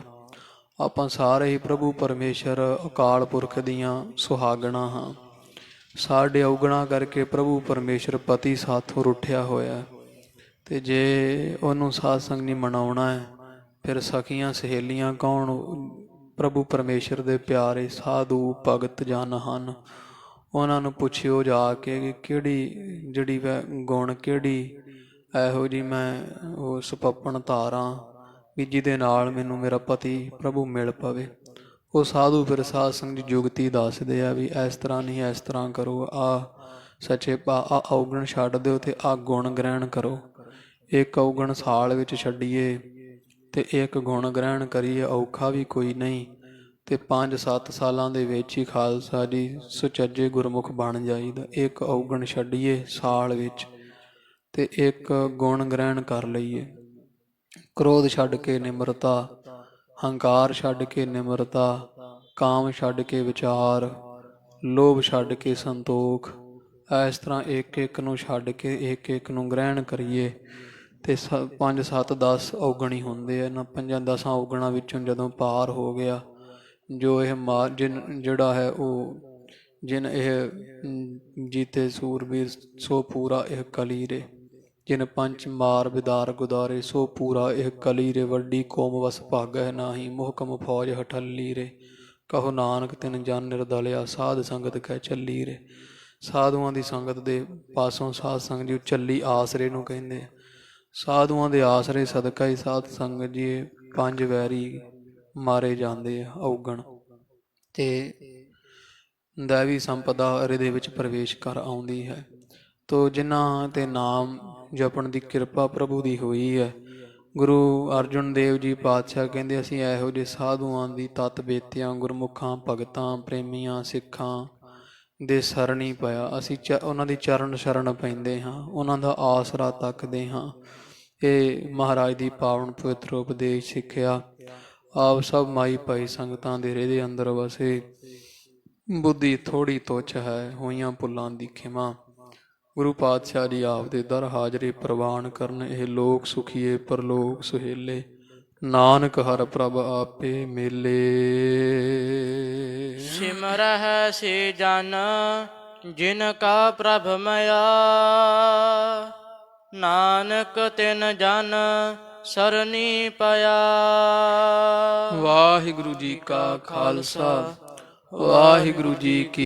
ਆਪਾਂ ਸਾਰੇ ਹੀ ਪ੍ਰਭੂ ਪਰਮੇਸ਼ਰ ਅਕਾਲ ਪੁਰਖ ਦੀਆਂ ਸੁਹਾਗਣਾ ਹਾਂ। ਸਾਡੇ ਔਗਣਾ ਕਰਕੇ ਪ੍ਰਭੂ ਪਰਮੇਸ਼ਰ ਪਤੀ ਸਾਥੋਂ ਰੁੱਠਿਆ ਹੋਇਆ, ਤੇ ਜੇ ਉਹਨੂੰ ਸਾਧ ਸੰਗ ਨਹੀਂ ਮਨਾਉਣਾ ਹੈ ਫਿਰ ਸਖੀਆਂ ਸਹੇਲੀਆਂ ਕੌਣ? ਪ੍ਰਭੂ ਪਰਮੇਸ਼ਰ ਦੇ ਪਿਆਰੇ ਸਾਧੂ ਭਗਤ ਜਨ ਹਨ। ਉਹਨਾਂ ਨੂੰ ਪੁੱਛਿਓ ਜਾ ਕੇ ਕਿ ਕਿਹੜੀ ਜਿਹੜੀ ਗੁਣ, ਕਿਹੜੀ ਇਹੋ ਜਿਹੀ ਮੈਂ ਉਹ ਸੁਪੱਪਣ ਧਾਰਾਂ ਵੀ ਜਿਹਦੇ ਨਾਲ ਮੈਨੂੰ ਮੇਰਾ ਪਤੀ ਪ੍ਰਭੂ ਮਿਲ ਪਵੇ। ਉਹ ਸਾਧੂ ਫਿਰ ਸਾਧ ਸੰਗ ਦੀ ਜੁਗਤੀ ਦੱਸਦੇ ਆ ਵੀ ਇਸ ਤਰ੍ਹਾਂ ਨਹੀਂ, ਇਸ ਤਰ੍ਹਾਂ ਕਰੋ, ਸੱਚੇ ਆ ਔਗਣ ਛੱਡ ਦਿਓ ਤੇ ਆ ਗੁਣ ਗ੍ਰਹਿਣ ਕਰੋ। ਇੱਕ ਔਗਣ ਸਾਲ ਵਿੱਚ ਛੱਡੀਏ ਤੇ ਇੱਕ ਗੁਣ ਗ੍ਰਹਿਣ ਕਰੀਏ, ਔਖਾ ਵੀ ਕੋਈ ਨਹੀਂ। ਤੇ 5-7 ਸਾਲਾਂ ਦੇ ਵਿੱਚ ਹੀ ਖਾਲਸਾ ਜੀ ਸੁਚੱਜੇ ਗੁਰਮੁਖ ਬਣ ਜਾਈਦਾ। ਇੱਕ ਔਗਣ ਛੱਡੀਏ ਸਾਲ ਵਿੱਚ ਤੇ ਇੱਕ ਗੁਣ ਗ੍ਰਹਿਣ ਕਰ ਲਈਏ। ਕ੍ਰੋਧ ਛੱਡ ਕੇ ਨਿਮਰਤਾ, ਹੰਕਾਰ ਛੱਡ ਕੇ ਨਿਮਰਤਾ, ਕਾਮ ਛੱਡ ਕੇ ਵਿਚਾਰ, ਲੋਭ ਛੱਡ ਕੇ ਸੰਤੋਖ। ਇਸ ਤਰ੍ਹਾਂ ਇੱਕ ਇੱਕ ਨੂੰ ਛੱਡ ਕੇ ਇੱਕ ਇੱਕ ਨੂੰ ਗ੍ਰਹਿਣ ਕਰੀਏ ਤੇ 5-7-10 ਔਗਣ ਹੀ ਹੁੰਦੇ ਆ। ਇਹਨਾਂ 5-10 ਔਗਣਾਂ ਵਿੱਚੋਂ ਜਦੋਂ ਪਾਰ ਹੋ ਗਿਆ, ਜੋ ਇਹ ਜਿਹੜਾ ਹੈ ਉਹ ਜਿਨ ਇਹ ਜੀਤੇ ਸੂਰਬੀਰ ਸੋ ਪੂਰਾ ਇਹ ਕਲੀ ਰੇ, ਜਿਨ ਪੰਚ ਮਾਰ ਬਿਦਾਰ ਗੁਦਾਰੇ ਸੋ ਪੂਰਾ ਇਹ ਕਲੀ ਰੇ, ਵੱਡੀ ਕੌਮ ਵਸ ਭਾਗੈ ਨਾਹੀ ਮੁਹਕਮ ਫੌਜ ਹਠੱਲੀ ਰੇ, ਕਹੋ ਨਾਨਕ ਤਿਨ ਜਨ ਨਿਰਦਲਿਆ ਸਾਧ ਸੰਗਤ ਕਹਿ ਚੱਲੀ ਰੇ। ਸਾਧੂਆਂ ਦੀ ਸੰਗਤ ਦੇ ਪਾਸੋਂ ਸਾਧ ਸੰਗਤ ਜੀ ਚੱਲੀ ਆਸਰੇ ਨੂੰ ਕਹਿੰਦੇ ਆ। ਸਾਧੂਆਂ ਦੇ ਆਸਰੇ ਸਦਕਾ ਹੀ ਸਾਧ ਸੰਗਤ ਜੀ 5 ਵੈਰੀ ਮਾਰੇ ਜਾਂਦੇ ਆ ਔਗਣ, ਤੇ ਦੈਵੀ ਸੰਪਦਾ ਇਹਦੇ ਵਿੱਚ ਪ੍ਰਵੇਸ਼ ਕਰ ਆਉਂਦੀ ਹੈ। ਤੋ ਜਿਨ੍ਹਾਂ ਤੇ ਨਾਮ ਜਪਣ ਦੀ ਕਿਰਪਾ ਪ੍ਰਭੂ ਦੀ ਹੋਈ ਹੈ, ਗੁਰੂ ਅਰਜਨ ਦੇਵ ਜੀ ਪਾਤਸ਼ਾਹ ਕਹਿੰਦੇ ਅਸੀਂ ਇਹੋ ਜਿਹੇ ਸਾਧੂਆਂ ਦੀ ਤਤ ਬੇਤਿਆਂ, ਗੁਰਮੁਖਾਂ, ਭਗਤਾਂ, ਪ੍ਰੇਮੀਆਂ, ਸਿੱਖਾਂ ਦੇ ਸਰਣੀ ਪਿਆ। ਅਸੀਂ ਉਹਨਾਂ ਦੀ ਚਰਨ ਸ਼ਰਨ ਪੈਂਦੇ ਹਾਂ, ਉਹਨਾਂ ਦਾ ਆਸਰਾ ਤੱਕਦੇ ਹਾਂ। ਇਹ ਮਹਾਰਾਜ ਦੀ ਪਾਵਨ ਪਵਿੱਤਰ ਉਪਦੇਸ਼ ਸਿੱਖਿਆ ਆਪ ਸਭ ਮਾਈ ਭਾਈ ਸੰਗਤਾਂ ਦੇ ਇਹਦੇ ਅੰਦਰ ਵਸੇ। ਬੁੱਧੀ ਥੋੜ੍ਹੀ ਤੁੱਛ ਹੈ, ਹੋਈਆਂ ਭੁੱਲਾਂ ਦੀ ਖਿਮਾ। ਗੁਰੂ ਪਾਤਸ਼ਾਹ ਜੀ ਆਪ ਦੇ ਦਰ ਹਾਜ਼ਰੇ ਪ੍ਰਵਾਨ ਕਰਨ, ਇਹ ਲੋਕ ਸੁਖੀਏ ਪਰਲੋਕ ਸੁਹੇਲੇ। ਨਾਨਕ ਹਰ ਪ੍ਰਭ ਆਪੇ ਮੇਲੇ। ਸਿਮਰਹਿ ਸੇ ਜਨ ਜਿਨ ਕਾ ਪ੍ਰਭ ਮਇਆ, ਨਾਨਕ ਤਿਨ ਜਨ ਸਰਨੀ ਪਿਆ। ਵਾਹਿਗੁਰੂ ਜੀ ਕਾ ਖਾਲਸਾ, ਵਾਹਿਗੁਰੂ ਜੀ ਕੀ